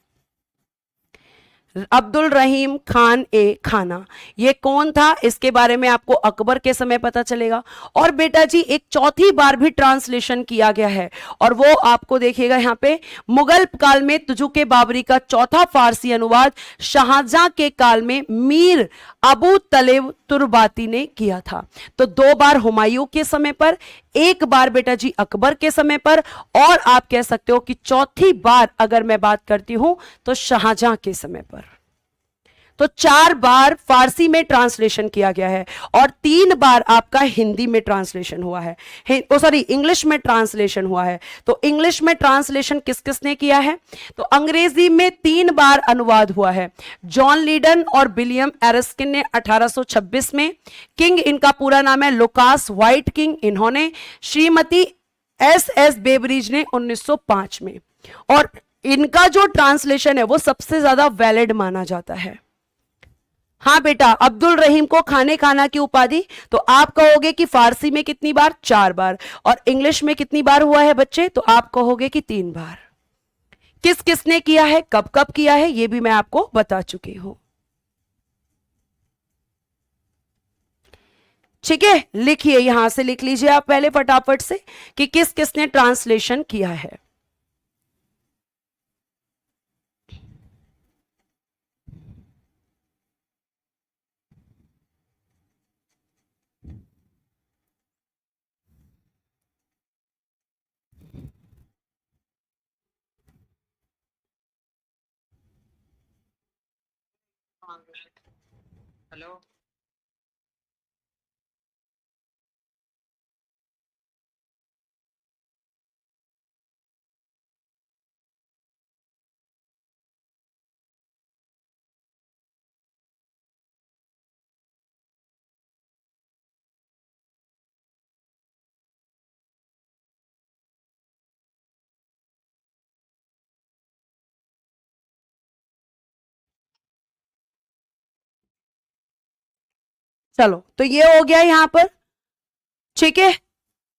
अब्दुल रहीम खान ए खाना, ये कौन था इसके बारे में आपको अकबर के समय पता चलेगा। और बेटा जी एक चौथी बार भी ट्रांसलेशन किया गया है, और वो आपको देखिएगा यहाँ पे मुगल काल में तुजुक ए बाबरी का चौथा फारसी अनुवाद शाहजहां के काल में मीर अबू तलेब तुर्बाती ने किया था। तो 2 बार हुमायूं के समय पर, 1 बार बेटा जी अकबर के समय पर, और आप कह सकते हो कि चौथी बार अगर मैं बात करती हूं तो शाहजहां के समय पर। तो 4 बार फारसी में ट्रांसलेशन किया गया है और 3 बार आपका हिंदी में ट्रांसलेशन हुआ है, सॉरी इंग्लिश में ट्रांसलेशन हुआ है। तो इंग्लिश में ट्रांसलेशन किस किसने किया है, तो अंग्रेजी में 3 बार अनुवाद हुआ है। जॉन लीडन और विलियम एरिस्किन ने 1826 में, किंग इनका पूरा नाम है लुकास व्हाइट किंग, इन्होंने, श्रीमती एस बेबरिज ने 1905 में। और इनका जो ट्रांसलेशन है वो सबसे ज्यादा वैलिड माना जाता है। हाँ बेटा, अब्दुल रहीम को खाने खाना की उपाधि, तो आप कहोगे कि फारसी में कितनी बार, 4 बार, और इंग्लिश में कितनी बार हुआ है बच्चे, तो आप कहोगे कि 3 बार। किस किसने किया है, कब कब किया है, ये भी मैं आपको बता चुकी हूं। ठीक है, लिखिए, यहां से लिख लीजिए आप पहले फटाफट से कि किस किसने ट्रांसलेशन किया है। हेलो, चलो, तो ये हो गया यहां पर, ठीक है।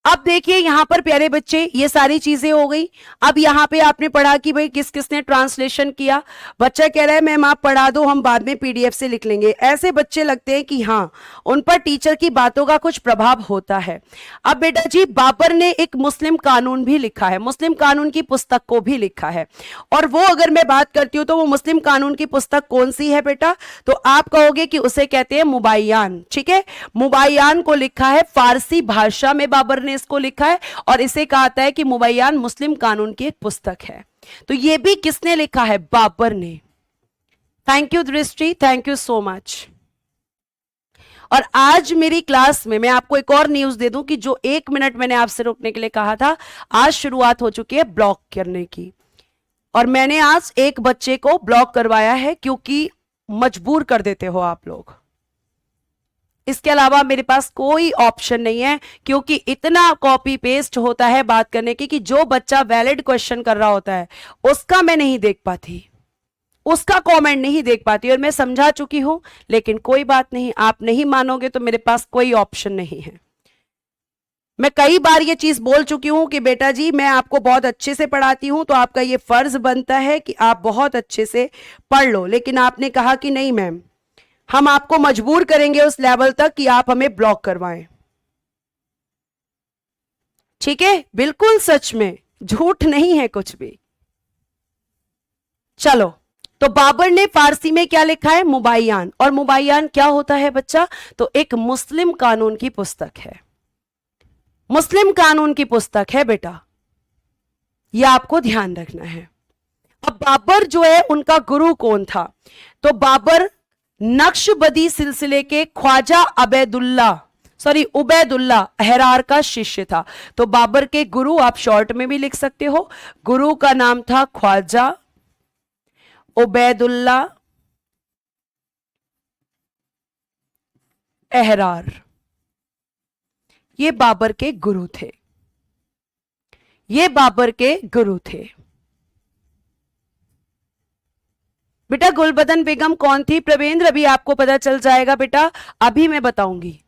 अब देखिए यहां पर प्यारे बच्चे ये सारी चीजें हो गई। अब यहां पे आपने पढ़ा कि भाई किस किसने ट्रांसलेशन किया। बच्चा कह रहा है मैम आप पढ़ा दो, हम बाद में पीडीएफ से लिख लेंगे। ऐसे बच्चे लगते हैं कि हाँ उन पर टीचर की बातों का कुछ प्रभाव होता है। अब बेटा जी बाबर ने एक मुस्लिम कानून भी लिखा है, मुस्लिम कानून की पुस्तक को भी लिखा है। और वो अगर मैं बात करती हूं तो वो मुस्लिम कानून की पुस्तक कौन सी है बेटा, तो आप कहोगे कि उसे कहते हैं मुबायान। ठीक है, मुबायान को लिखा है फारसी भाषा में, बाबर ने इसको लिखा है, और इसे कहता है कि मुबैयान मुस्लिम कानून की एक पुस्तक है। तो ये भी किसने लिखा है, बाबर ने। थैंक यू दृष्टि, थैंक यू सो मच। और आज मेरी क्लास में मैं आपको एक और न्यूज दे दूं कि जो 1 मिनट मैंने आपसे रोकने के लिए कहा था, आज शुरुआत हो चुकी है ब्लॉक करने की। और मैंने आज एक बच्चे को ब्लॉक करवाया है, क्योंकि मजबूर कर देते हो आप लोग। इसके अलावा मेरे पास कोई ऑप्शन नहीं है, क्योंकि इतना कॉपी पेस्ट होता है बात करने की कि जो बच्चा वैलिड क्वेश्चन कर रहा होता है उसका मैं नहीं देख पाती, उसका कमेंट नहीं देख पाती, और मैं समझा चुकी हूं। लेकिन कोई बात नहीं, आप नहीं मानोगे तो मेरे पास कोई ऑप्शन नहीं है। मैं कई बार ये चीज बोल चुकी हूं कि बेटा जी मैं आपको बहुत अच्छे से पढ़ाती हूं, तो आपका ये फर्ज बनता है कि आप बहुत अच्छे से पढ़ लो। लेकिन आपने कहा कि नहीं मैम, हम आपको मजबूर करेंगे उस लेवल तक कि आप हमें ब्लॉक करवाएं। ठीक है, बिल्कुल सच में, झूठ नहीं है कुछ भी। चलो, तो बाबर ने फारसी में क्या लिखा है? मुबाय्यान। और मुबाय्यान क्या होता है बच्चा? तो एक मुस्लिम कानून की पुस्तक है, मुस्लिम कानून की पुस्तक है बेटा, यह आपको ध्यान रखना है। अब बाबर जो है उनका गुरु कौन था? तो बाबर नक्शबंदी सिलसिले के ख्वाजा उबैदुल्ला अहरार का शिष्य था। तो बाबर के गुरु आप शॉर्ट में भी लिख सकते हो, गुरु का नाम था ख्वाजा उबैदुल्ला अहरार। ये बाबर के गुरु थे, ये बाबर के गुरु थे। बेटा गुलबदन बेगम कौन थी प्रवेंद्र? अभी आपको पता चल जाएगा बेटा, अभी मैं बताऊंगी,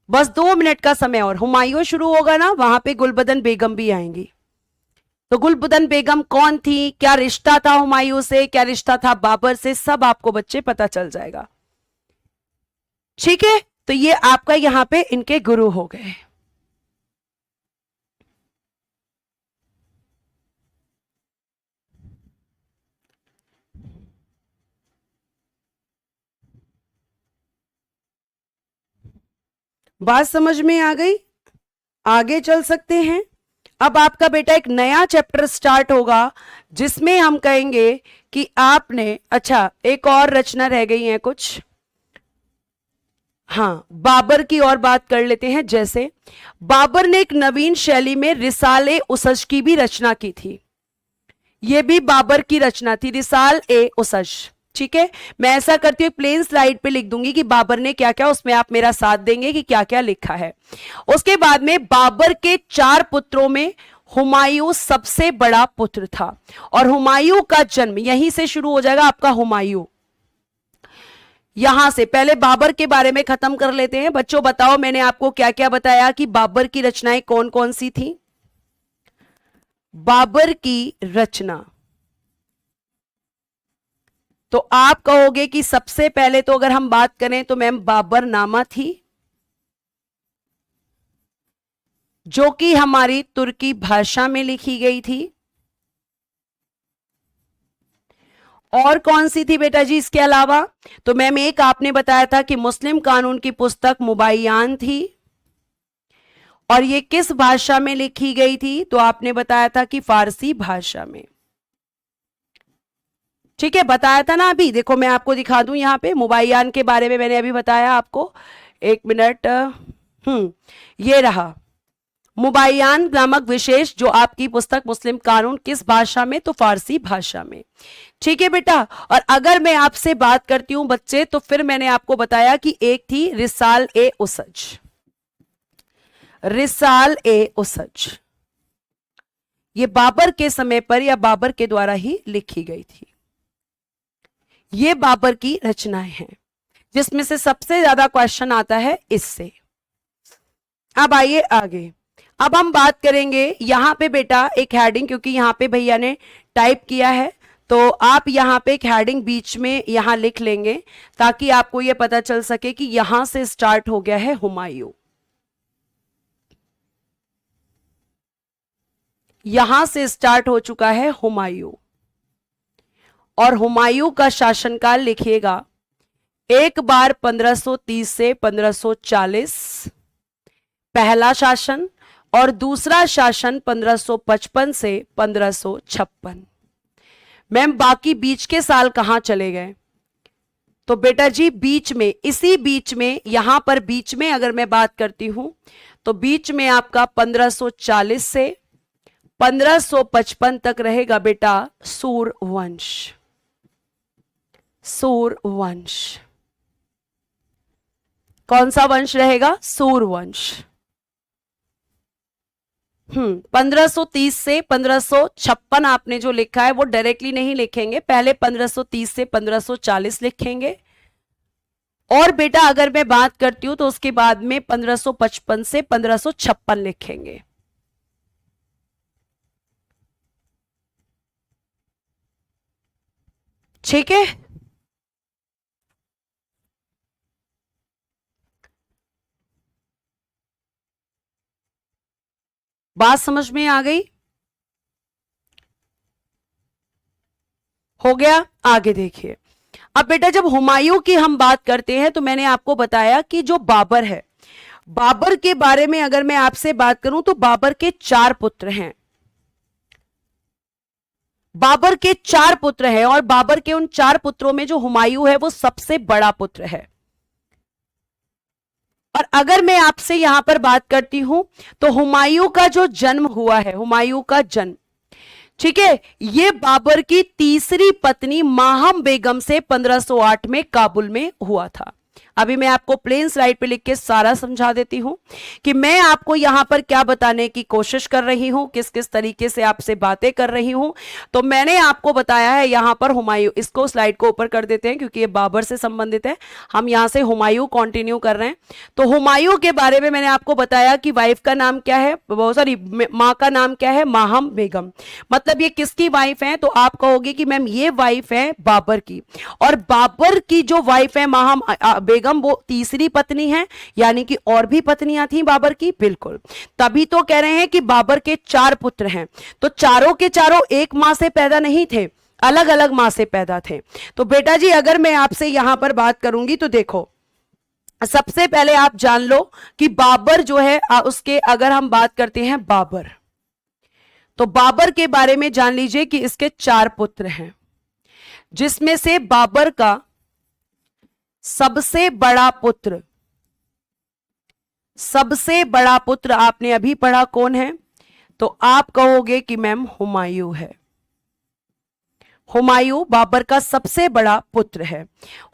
बस 2 मिनट का समय और। हुमायूं शुरू होगा ना, वहां पे गुलबदन बेगम भी आएंगी। तो गुलबदन बेगम कौन थी, क्या रिश्ता था हुमायूं से, क्या रिश्ता था बाबर से, सब आपको बच्चे पता चल जाएगा। ठीक है, तो ये आपका यहां पे इनके गुरु हो गए। बात समझ में आ गई? आगे चल सकते हैं। अब आपका बेटा एक नया चैप्टर स्टार्ट होगा जिसमें हम कहेंगे कि आपने, अच्छा एक और रचना रह गई है कुछ, हाँ बाबर की और बात कर लेते हैं। जैसे बाबर ने एक नवीन शैली में रिसाल-ए उसज की भी रचना की थी, यह भी बाबर की रचना थी, रिसाल-ए-उसज। ठीक है, मैं ऐसा करती हूँ प्लेन स्लाइड पे लिख दूंगी कि बाबर ने क्या क्या, उसमें आप मेरा साथ देंगे कि क्या क्या लिखा है। उसके बाद में बाबर के 4 पुत्रों में हुमायूं सबसे बड़ा पुत्र था, और हुमायूं का जन्म यहीं से शुरू हो जाएगा आपका हुमायूं। यहां से पहले बाबर के बारे में खत्म कर लेते हैं। बच्चों बताओ मैंने आपको क्या क्या बताया कि बाबर की रचनाएं कौन कौन सी थी? बाबर की रचना, तो आप कहोगे कि सबसे पहले तो अगर हम बात करें तो मैम बाबरनामा थी, जो कि हमारी तुर्की भाषा में लिखी गई थी। और कौन सी थी बेटा जी इसके अलावा? तो मैम एक आपने बताया था कि मुस्लिम कानून की पुस्तक मुबाय्यान थी, और ये किस भाषा में लिखी गई थी? तो आपने बताया था कि फारसी भाषा में। ठीक है, बताया था ना अभी, देखो मैं आपको दिखा दूं यहां पे मुबाय्यान के बारे में मैंने अभी बताया आपको, 1 मिनट। ये रहा मुबाय्यान नामक विशेष, जो आपकी पुस्तक मुस्लिम कानून किस भाषा में? तो फारसी भाषा में। ठीक है बेटा, और अगर मैं आपसे बात करती हूं बच्चे, तो फिर मैंने आपको बताया कि एक थी रिसाल-ए-उसज, रिसाल-ए-उसज, ये बाबर के समय पर या बाबर के द्वारा ही लिखी गई थी। ये बाबर की रचनाएं हैं जिसमें से सबसे ज्यादा क्वेश्चन आता है इससे। अब आइए आगे, अब हम बात करेंगे यहां पे बेटा एक हेडिंग, क्योंकि यहां पे भैया ने टाइप किया है, तो आप यहां पे एक हेडिंग बीच में यहां लिख लेंगे ताकि आपको यह पता चल सके कि यहां से स्टार्ट हो गया है हुमायूं, यहां से स्टार्ट हो चुका है हुमायूं। और हुमायूं का शासनकाल लिखिएगा, एक बार 1530 से 1540 पहला शासन, और दूसरा शासन 1555 से 1556। मैम बाकी बीच के साल कहां चले गए? तो बेटा जी बीच में, इसी बीच में, यहां पर बीच में अगर मैं बात करती हूं तो बीच में आपका 1540 से 1555 तक रहेगा बेटा सूरवंश, सूरवंश। कौन सा वंश रहेगा? सूर्यवंश। 1530 से 1556 आपने जो लिखा है वो डायरेक्टली नहीं लिखेंगे, पहले 1530 से 1540 लिखेंगे, और बेटा अगर मैं बात करती हूं तो उसके बाद में 1555 से 1556 लिखेंगे। ठीक है, बात समझ में आ गई? हो गया? आगे देखिए। अब बेटा जब हुमायूं की हम बात करते हैं तो मैंने आपको बताया कि जो बाबर है, बाबर के बारे में अगर मैं आपसे बात करूं तो बाबर के 4 पुत्र हैं। बाबर के 4 पुत्र हैं और बाबर के उन 4 पुत्रों में जो हुमायूं है वो सबसे बड़ा पुत्र है। और अगर मैं आपसे यहां पर बात करती हूं तो हुमायूं का जो जन्म हुआ है, हुमायूं का जन्म, ठीक है, ये बाबर की तीसरी पत्नी माहम बेगम से 1508 में काबुल में हुआ था। अभी मैं आपको प्लेन स्लाइड पे लिख के सारा समझा देती हूं कि मैं आपको यहां पर क्या बताने की कोशिश कर रही हूं, किस किस तरीके से आपसे बातें कर रही हूं। तो मैंने आपको बताया है यहां पर हुमायूं, इसको स्लाइड को ऊपर कर देते हैं क्योंकि ये बाबर से संबंधित है, हम यहां से हुमायूं कंटिन्यू कर रहे हैं। तो हुमायूं के बारे में मैंने आपको बताया कि वाइफ का नाम क्या है, सॉरी माँ का नाम क्या है, माहम बेगम। मतलब ये किसकी वाइफ है? तो आप कहोगे कि मैम ये वाइफ है बाबर की, और बाबर की जो वाइफ है माहम बेगम वो तीसरी पत्नी है, यानी कि और भी पत्नियां थी बाबर की, बिल्कुल। तभी तो कह रहे हैं कि बाबर के 4 पुत्र हैं, तो चारों के चारों एक मां से पैदा नहीं थे, अलग अलग मां से पैदा थे। तो बेटा जी अगर मैं आपसे यहां पर बात करूंगी तो देखो, सबसे पहले आप जान लो कि बाबर जो है उसके अगर हम बात करते हैं बाबर, तो बाबर के बारे में जान लीजिए कि इसके 4 पुत्र हैं, जिसमें से बाबर का सबसे बड़ा पुत्र, सबसे बड़ा पुत्र आपने अभी पढ़ा कौन है? तो आप कहोगे कि मैम हुमायूं है। हुमायूं बाबर का सबसे बड़ा पुत्र है।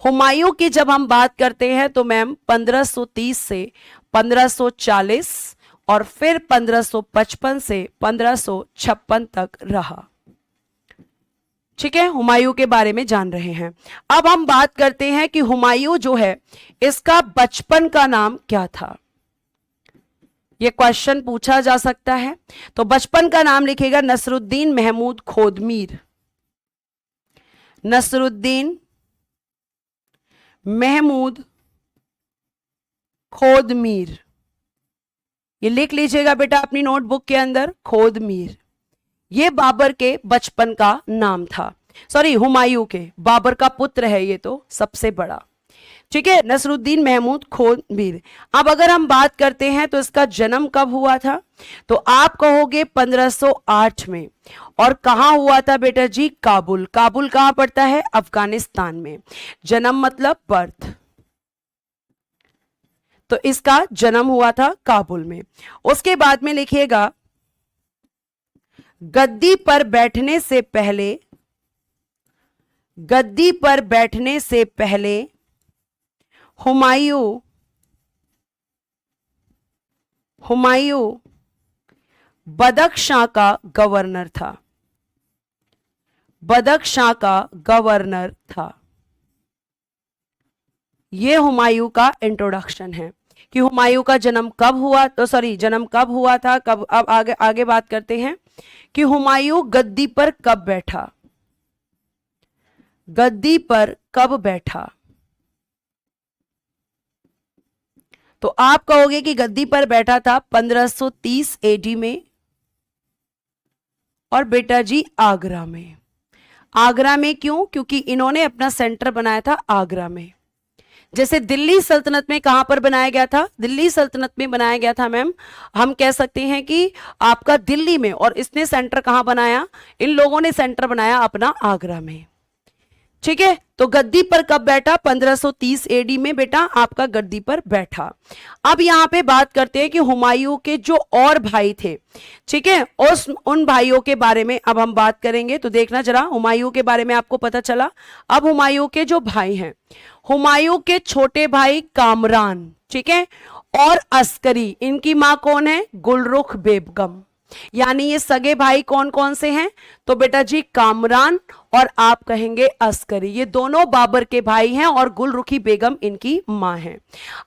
हुमायूं की जब हम बात करते हैं तो मैम 1530 से 1540 और फिर 1555 से 1556 तक रहा। ठीक है, हुमायूं के बारे में जान रहे हैं। अब हम बात करते हैं कि हुमायूं जो है इसका बचपन का नाम क्या था। यह क्वेश्चन पूछा जा सकता है। तो बचपन का नाम लिखेगा नसरुद्दीन महमूद खोदमीर। नसरुद्दीन महमूद खोदमीर, ये लिख लीजिएगा बेटा अपनी नोटबुक के अंदर, खोदमीर। ये बाबर के बचपन का नाम था, सॉरी हुमायूं के, बाबर का पुत्र है ये तो सबसे बड़ा। ठीक है, नसरुद्दीन महमूद खोदमीर। अब अगर हम बात करते हैं तो इसका जन्म कब हुआ था, तो आप कहोगे 1508 में। और कहां हुआ था बेटा जी? काबुल। काबुल कहां पड़ता है? अफगानिस्तान में। जन्म मतलब बर्थ, तो इसका जन्म हुआ था काबुल में। उसके बाद में लिखिएगा गद्दी पर बैठने से पहले, गद्दी पर बैठने से पहले हुमायूं बदख्शां का गवर्नर था। बदख्शां का गवर्नर था। यह हुमायूं का इंट्रोडक्शन है कि हुमायूं का जन्म कब हुआ, तो सॉरी जन्म कब हुआ था, कब। अब आगे बात करते हैं कि हुमायूं गद्दी पर कब बैठा। गद्दी पर कब बैठा, तो आप कहोगे कि गद्दी पर बैठा था 1530 एडी में, और बेटा जी आगरा में। आगरा में क्यों? क्योंकि इन्होंने अपना सेंटर बनाया था आगरा में। जैसे दिल्ली सल्तनत में कहां पर बनाया गया था? दिल्ली सल्तनत में बनाया गया था मैम, हम कह सकते हैं कि आपका दिल्ली में, और इसने सेंटर कहां बनाया? इन लोगों ने सेंटर बनाया अपना आगरा में। ठीक है, तो गद्दी पर कब बैठा? 1530 एडी में बेटा आपका गद्दी पर बैठा। अब यहां पे बात करते हैं कि हुमायूं के जो और भाई थे, ठीक है, उन भाइयों के बारे में अब हम बात करेंगे। तो देखना जरा, हुमायूं के बारे में आपको पता चला। अब हुमायूं के जो भाई हैं, हुमायूं के छोटे भाई कामरान, ठीक है। और अस्करी, इनकी मां कौन है? गुलरुख बेगम। यानी ये सगे भाई कौन कौन से हैं? तो बेटा जी कामरान और आप कहेंगे अस्करी, ये दोनों बाबर के भाई हैं और गुलरुखी बेगम इनकी मां है।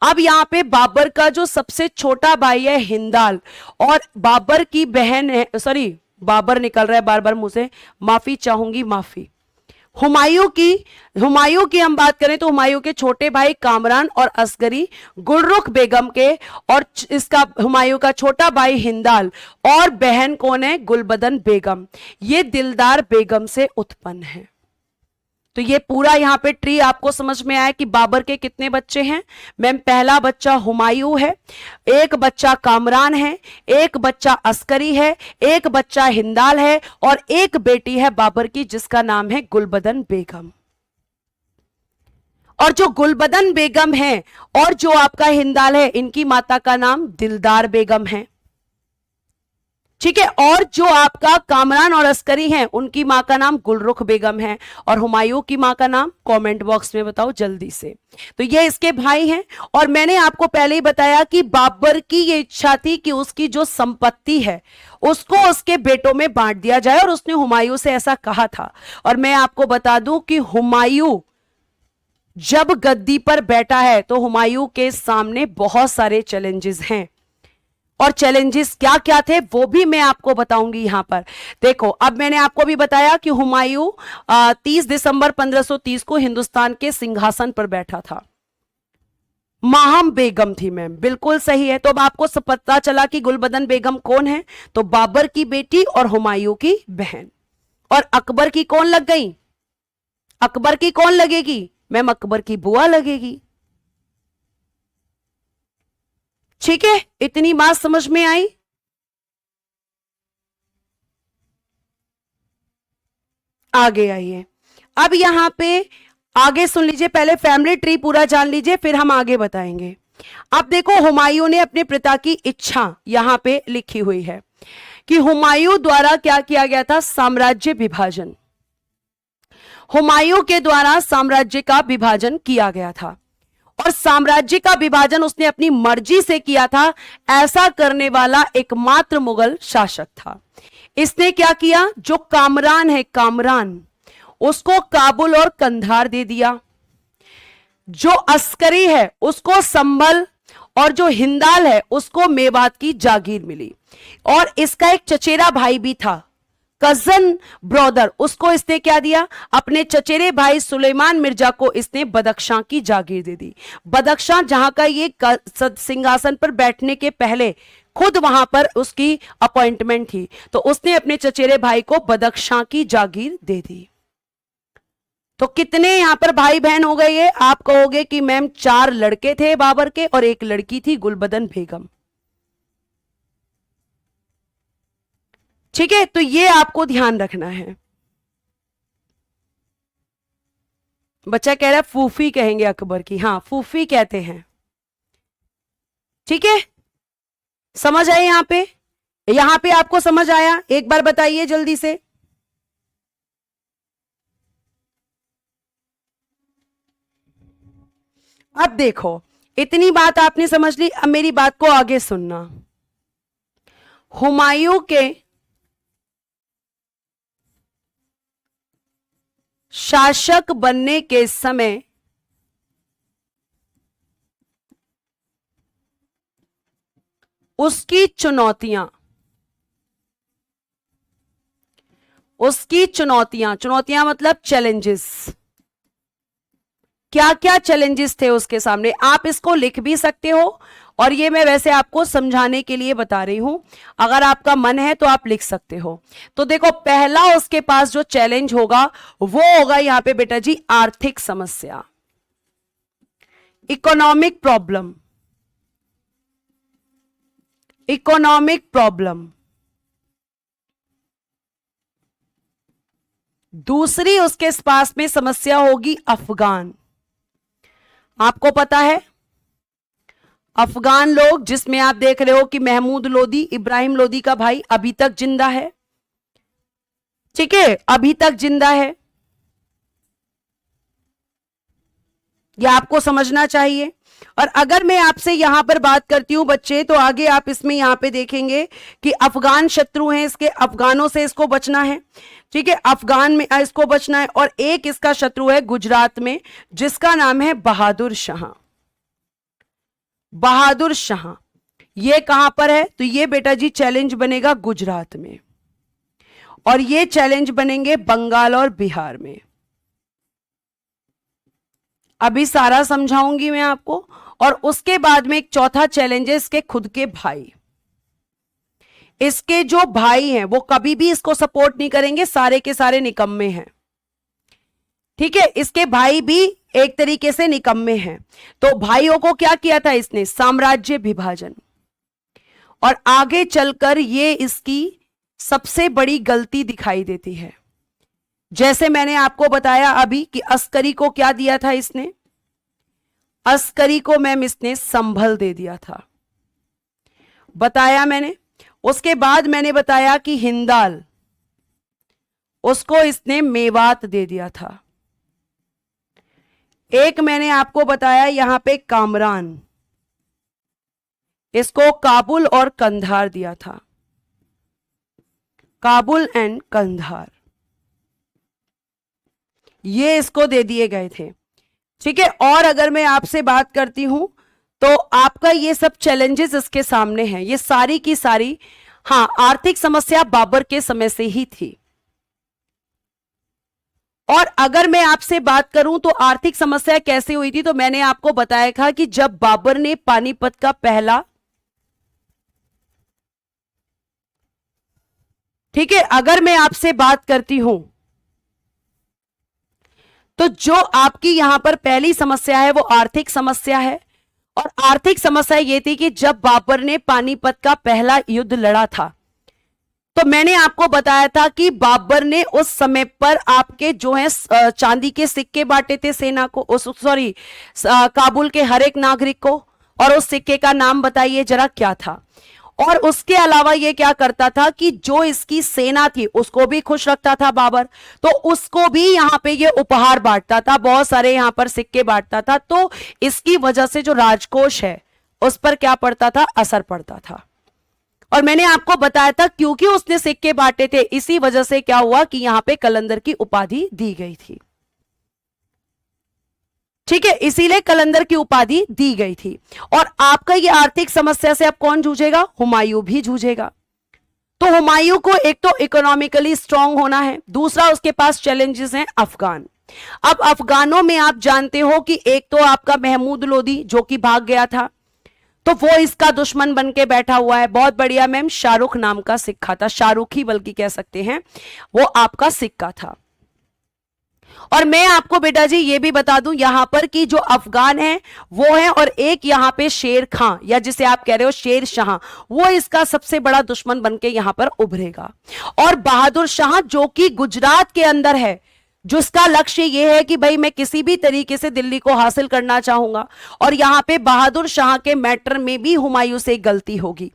अब यहां पे बाबर का जो सबसे छोटा भाई है हिंदाल, और बाबर की बहन है, सॉरी बाबर निकल रहा है बार बार मुंह से, माफी चाहूंगी, माफी। हुमायूं की हम बात करें तो हुमायूं के छोटे भाई कामरान और असगरी गुलरुख बेगम के, और इसका हुमायूं का छोटा भाई हिंदाल, और बहन कौन है? गुलबदन बेगम। ये दिलदार बेगम से उत्पन्न है। तो ये पूरा यहां पे ट्री आपको समझ में आया कि बाबर के कितने बच्चे हैं। मैम पहला बच्चा हुमायूं है, एक बच्चा कामरान है, एक बच्चा अस्करी है, एक बच्चा हिंदाल है, और एक बेटी है बाबर की जिसका नाम है गुलबदन बेगम। और जो गुलबदन बेगम है और जो आपका हिंदाल है, इनकी माता का नाम दिलदार बेगम है, ठीक है। और जो आपका कामरान और अस्करी हैं, उनकी मां का नाम गुलरुख बेगम है, और हुमायूं की मां का नाम कमेंट बॉक्स में बताओ जल्दी से। तो ये इसके भाई हैं। और मैंने आपको पहले ही बताया कि बाबर की ये इच्छा थी कि उसकी जो संपत्ति है उसको उसके बेटों में बांट दिया जाए, और उसने हुमायूं से ऐसा कहा था। और मैं आपको बता दूं कि हुमायूं जब गद्दी पर बैठा है तो हुमायूं के सामने बहुत सारे चैलेंजेस हैं, और चैलेंजेस क्या क्या थे वो भी मैं आपको बताऊंगी यहां पर। देखो, अब मैंने आपको भी बताया कि हुमायूं 30 दिसंबर 1530 को हिंदुस्तान के सिंहासन पर बैठा था। माहम बेगम थी मैम, बिल्कुल सही है। तो अब आपको पता चला कि गुलबदन बेगम कौन है? तो बाबर की बेटी और हुमायूं की बहन। और अकबर की कौन लग गई? अकबर की कौन लगेगी मैम? अकबर की बुआ लगेगी। ठीक है, इतनी बात समझ में आई? आगे आइए। अब यहां पे आगे सुन लीजिए, पहले फैमिली ट्री पूरा जान लीजिए फिर हम आगे बताएंगे। अब देखो, हुमायूं ने अपने पिता की इच्छा यहां पे लिखी हुई है कि हुमायूं द्वारा क्या किया गया था? साम्राज्य विभाजन। हुमायूं के द्वारा साम्राज्य का विभाजन किया गया था, और साम्राज्य का विभाजन उसने अपनी मर्जी से किया था। ऐसा करने वाला एकमात्र मुगल शासक था। इसने क्या किया? जो कामरान है, कामरान, उसको काबुल और कंधार दे दिया। जो अस्करी है उसको संभल, और जो हिंदाल है उसको मेवात की जागीर मिली। और इसका एक चचेरा भाई भी था, कजन ब्रदर, उसको इसने क्या दिया? अपने चचेरे भाई सुलेमान मिर्जा को इसने बदख्शां की जागीर दे दी। बदख्शां जहां का ये सिंहासन पर बैठने के पहले खुद वहां पर उसकी अपॉइंटमेंट थी, तो उसने अपने चचेरे भाई को बदख्शां की जागीर दे दी। तो कितने यहां पर भाई बहन हो गए? ये आप कहोगे कि मैम 4 लड़के थे बाबर के और 1 लड़की थी गुलबदन बेगम। ठीक है, तो ये आपको ध्यान रखना है। बच्चा कह रहा है फूफी कहेंगे अकबर की। हाँ, फूफी कहते हैं। ठीक है, समझ आए? यहां पे आपको समझ आया? एक बार बताइए जल्दी से। अब देखो, इतनी बात आपने समझ ली, अब मेरी बात को आगे सुनना। हुमायूं के शासक बनने के समय उसकी चुनौतियां मतलब चैलेंजेस, क्या क्या चैलेंजेस थे उसके सामने, आप इसको लिख भी सकते हो, और ये मैं वैसे आपको समझाने के लिए बता रही हूं। अगर आपका मन है तो आप लिख सकते हो। तो देखो, पहला उसके पास जो चैलेंज होगा वो होगा यहां पे बेटा जी आर्थिक समस्या, इकोनॉमिक प्रॉब्लम। दूसरी उसके पास में समस्या होगी अफगान। आपको पता है अफगान लोग, जिसमें आप देख रहे हो कि महमूद लोदी, इब्राहिम लोदी का भाई, अभी तक जिंदा है। ठीक है, अभी तक जिंदा है। यह आपको समझना चाहिए। और अगर मैं आपसे यहां पर बात करती हूं बच्चे, तो आगे आप इसमें यहां पे देखेंगे कि अफगान शत्रु हैं इसके, अफगानों से इसको बचना है। ठीक है, अफगान में इसको बचना है। और एक इसका शत्रु है गुजरात में, जिसका नाम है बहादुर शाह। बहादुर शाह ये कहां पर है? तो ये बेटा जी चैलेंज बनेगा गुजरात में, और ये चैलेंज बनेंगे बंगाल और बिहार में। अभी सारा समझाऊंगी मैं आपको। और उसके बाद में एक चौथा चैलेंज है इसके खुद के भाई। इसके जो भाई हैं वो कभी भी इसको सपोर्ट नहीं करेंगे, सारे के सारे निकम्मे हैं। ठीक है, इसके भाई भी एक तरीके से निकम्मे हैं। तो भाइयों को क्या किया था इसने? साम्राज्य विभाजन। और आगे चलकर ये इसकी सबसे बड़ी गलती दिखाई देती है। जैसे मैंने आपको बताया अभी कि अस्करी को क्या दिया था इसने? अस्करी को मैम इसने संभल दे दिया था, बताया मैंने। उसके बाद मैंने बताया कि हिंदाल, उसको इसने मेवात दे दिया था। एक मैंने आपको बताया यहां पे कामरान, इसको काबुल और कंधार दिया था। काबुल एंड कंधार ये इसको दे दिए गए थे। ठीक है, और अगर मैं आपसे बात करती हूं तो आपका ये सब चैलेंजेस इसके सामने हैं, ये सारी की सारी। हां, आर्थिक समस्या बाबर के समय से ही थी। और अगर मैं आपसे बात करूं तो आर्थिक समस्या कैसे हुई थी, तो मैंने आपको बताया था कि जब बाबर ने पानीपत का पहला, ठीक है, अगर मैं आपसे बात करती हूं तो जो आपकी यहां पर पहली समस्या है वो आर्थिक समस्या है। और आर्थिक समस्या ये थी कि जब बाबर ने पानीपत का पहला युद्ध लड़ा था, तो मैंने आपको बताया था कि बाबर ने उस समय पर आपके जो है चांदी के सिक्के बांटे थे सेना को, सॉरी काबुल के हर एक नागरिक को। और उस सिक्के का नाम बताइए जरा क्या था। और उसके अलावा ये क्या करता था कि जो इसकी सेना थी उसको भी खुश रखता था बाबर, तो उसको भी यहां पे ये उपहार बांटता था, बहुत सारे यहां पर सिक्के बांटता था। तो इसकी वजह से जो राजकोष है उस पर क्या पड़ता था? असर पड़ता था। और मैंने आपको बताया था क्योंकि उसने सिक्के बांटे थे, इसी वजह से क्या हुआ कि यहां पे कलंदर की उपाधि दी गई थी। ठीक है, इसीलिए कलंदर की उपाधि दी गई थी। और आपका ये आर्थिक समस्या से अब कौन जूझेगा? हुमायूं भी जूझेगा। तो हुमायूं को एक तो इकोनॉमिकली स्ट्रांग होना है, दूसरा उसके पास चैलेंजेस हैं अफगान। अब अफगानों में आप जानते हो कि एक तो आपका महमूद लोदी जो कि भाग गया था, तो वो इसका दुश्मन बन के बैठा हुआ है। बहुत बढ़िया मैम, शाहरुख नाम का सिक्का था, शाहरुख ही बल्कि कह सकते हैं, वो आपका सिक्का था। और मैं आपको बेटा जी ये भी बता दूं यहां पर कि जो अफगान है वो है, और एक यहां पे शेर खां या जिसे आप कह रहे हो शेर शाह, वो इसका सबसे बड़ा दुश्मन बनके यहां पर उभरेगा। और बहादुर शाह जो कि गुजरात के अंदर है, जिसका लक्ष्य यह है कि भाई मैं किसी भी तरीके से दिल्ली को हासिल करना चाहूंगा। और यहां पे बहादुर शाह के मैटर में भी हुमायूं से गलती होगी,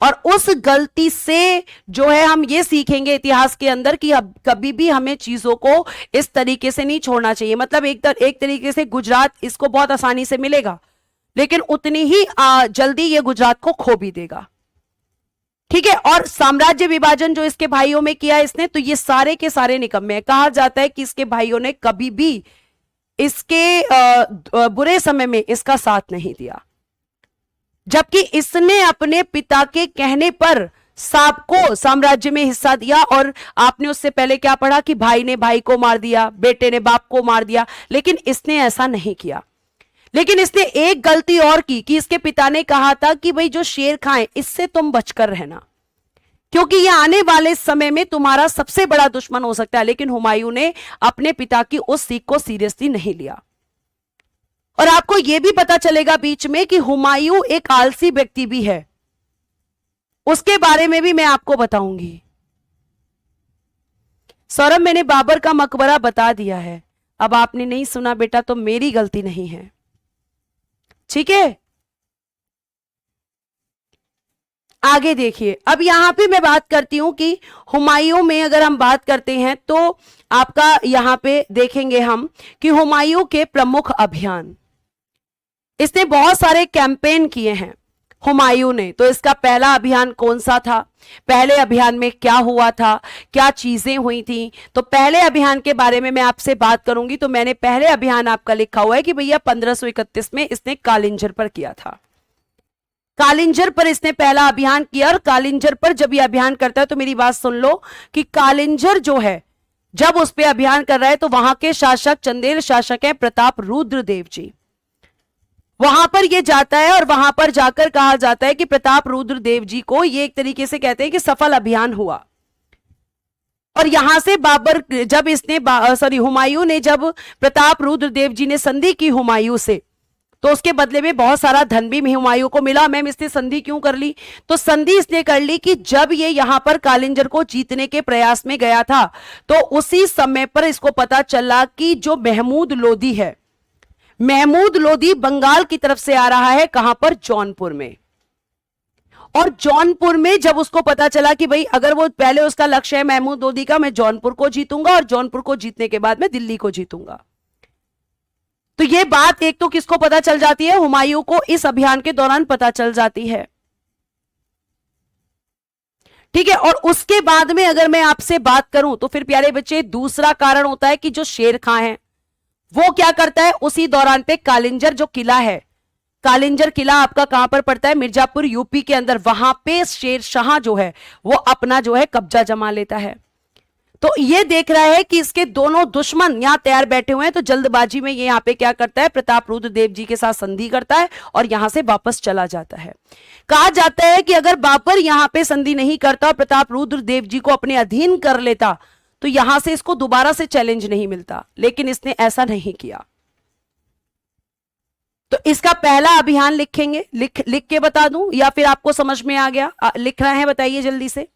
और उस गलती से जो है हम ये सीखेंगे इतिहास के अंदर कि अब कभी भी हमें चीजों को इस तरीके से नहीं छोड़ना चाहिए। मतलब एक तरीके से गुजरात इसको बहुत आसानी से मिलेगा, लेकिन उतनी ही जल्दी ये गुजरात को खो भी देगा। ठीक है, और साम्राज्य विभाजन जो इसके भाइयों में किया इसने, तो ये सारे के सारे निकम्मे हैं। कहा जाता है कि इसके भाइयों ने कभी भी इसके बुरे समय में इसका साथ नहीं दिया, जबकि इसने अपने पिता के कहने पर सबको साम्राज्य में हिस्सा दिया। और आपने उससे पहले क्या पढ़ा कि भाई ने भाई को मार दिया, बेटे ने बाप को मार दिया, लेकिन इसने ऐसा नहीं किया। लेकिन इसने एक गलती और की कि इसके पिता ने कहा था कि भाई जो शेर खाएं इससे तुम बचकर रहना, क्योंकि ये आने वाले समय में तुम्हारा सबसे बड़ा दुश्मन हो सकता है। लेकिन हुमायूं ने अपने पिता की उस सीख को सीरियसली नहीं लिया। और आपको यह भी पता चलेगा बीच में कि हुमायूं एक आलसी व्यक्ति भी है, उसके बारे में भी मैं आपको बताऊंगी। सौरभ, मैंने बाबर का मकबरा बता दिया है, अब आपने नहीं सुना बेटा तो मेरी गलती नहीं है, ठीक है। आगे देखिए, अब यहां पे मैं बात करती हूं कि हुमायूं में अगर हम बात करते हैं तो आपका यहां पे देखेंगे हम कि हुमायूं के प्रमुख अभियान, इसने बहुत सारे कैंपेन किए हैं हुमायूं ने। तो इसका पहला अभियान कौन सा था, पहले अभियान में क्या हुआ था, क्या चीजें हुई थी। तो पहले अभियान के बारे में मैं आपसे बात करूंगी। तो मैंने पहले अभियान आपका लिखा हुआ है कि भैया 1531 में इसने कालिंजर पर किया था। कालिंजर पर इसने पहला अभियान किया। और कालिंजर पर जब यह अभियान करता है तो मेरी बात सुन लो कि कालिंजर जो है जब उस पर अभियान कर रहा है तो वहां के शासक चंदेल शासक है प्रताप रुद्र देव जी। वहां पर यह जाता है और वहां पर जाकर कहा जाता है कि प्रताप रुद्र देव जी को ये एक तरीके से कहते हैं कि सफल अभियान हुआ। और यहां से बाबर जब इसने हुमायूं ने जब प्रताप रुद्र देव जी ने संधि की हुमायूं से, तो उसके बदले में बहुत सारा धन भी हुमायूं को मिला। मैम इसने संधि क्यों कर ली, तो संधि इसने कर ली कि जब ये यहां पर कालिंजर को जीतने के प्रयास में गया था तो उसी समय पर इसको पता चला कि जो महमूद लोदी है, महमूद लोदी बंगाल की तरफ से आ रहा है। कहां पर, जौनपुर में। और जौनपुर में जब उसको पता चला कि भाई अगर वो पहले उसका लक्ष्य है महमूद लोदी का, मैं जौनपुर को जीतूंगा और जौनपुर को जीतने के बाद मैं दिल्ली को जीतूंगा। तो ये बात एक तो किसको पता चल जाती है, हुमायूं को इस अभियान के दौरान पता चल जाती है। ठीक है। और उसके बाद में अगर मैं आपसे बात करूं तो फिर प्यारे बच्चे दूसरा कारण होता है कि जो शेर खां है वो क्या करता है, उसी दौरान पे कालिंजर जो किला है, कालिंजर किला आपका कहां पर पड़ता है, मिर्जापुर यूपी के अंदर, वहां पे शेर शाह जो है वो अपना जो है कब्जा जमा लेता है। तो ये देख रहा है कि इसके दोनों दुश्मन यहां तैयार बैठे हुए हैं, तो जल्दबाजी में ये यहां पे क्या करता है, प्रताप रुद्र देव जी के साथ संधि करता है और यहां से वापस चला जाता है। कहा जाता है कि अगर बाबर यहां पे संधि नहीं करता और प्रताप रुद्र देव जी को अपने अधीन कर लेता तो यहां से इसको दोबारा से चैलेंज नहीं मिलता, लेकिन इसने ऐसा नहीं किया। तो इसका पहला अभियान लिखेंगे, लिख के बता दूं या फिर आपको समझ में आ गया, लिख रहे हैं, बताइए जल्दी से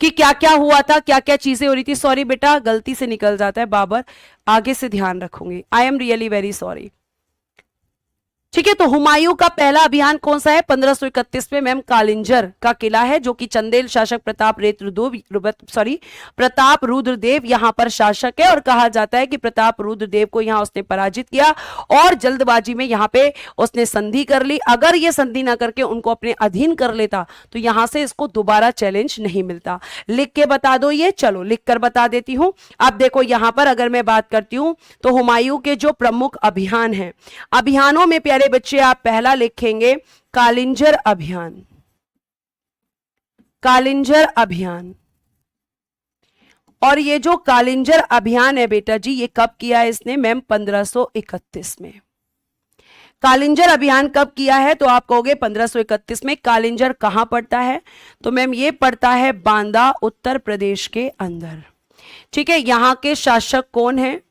कि क्या क्या हुआ था, क्या क्या चीजें हो रही थी। सॉरी बेटा, गलती से निकल जाता है बाबर, आगे से ध्यान रखूंगी। I am really very sorry. ठीक है। तो हुमायूं का पहला अभियान कौन सा है, 1531 में मैम कालिंजर का किला है, जो कि चंदेल शासक प्रताप रुद्रदेव यहां पर शासक है। और कहा जाता है कि प्रताप रुद्रदेव को यहां उसने पराजित किया और जल्दबाजी में यहां पे उसने संधि कर ली। अगर ये संधि ना करके उनको अपने अधीन कर लेता तो यहां से इसको दोबारा चैलेंज नहीं मिलता। लिख के बता दो ये, चलो लिख कर बता देती हूं। अब देखो यहां पर अगर मैं बात करती हूं तो हुमायूं के जो प्रमुख अभियान हैं, अभियानों में प्यारे बच्चे आप पहला लिखेंगे कालिंजर अभियान। कालिंजर अभियान। और ये जो कालिंजर अभियान है बेटा जी, ये कब किया है इसने, मैम 1531 में। कालिंजर अभियान कब किया है, तो आप कहोगे 1531 में। कालिंजर कहां पड़ता है, तो मैम ये पड़ता है बांदा, उत्तर प्रदेश के अंदर। ठीक है। यहां के शासक कौन है,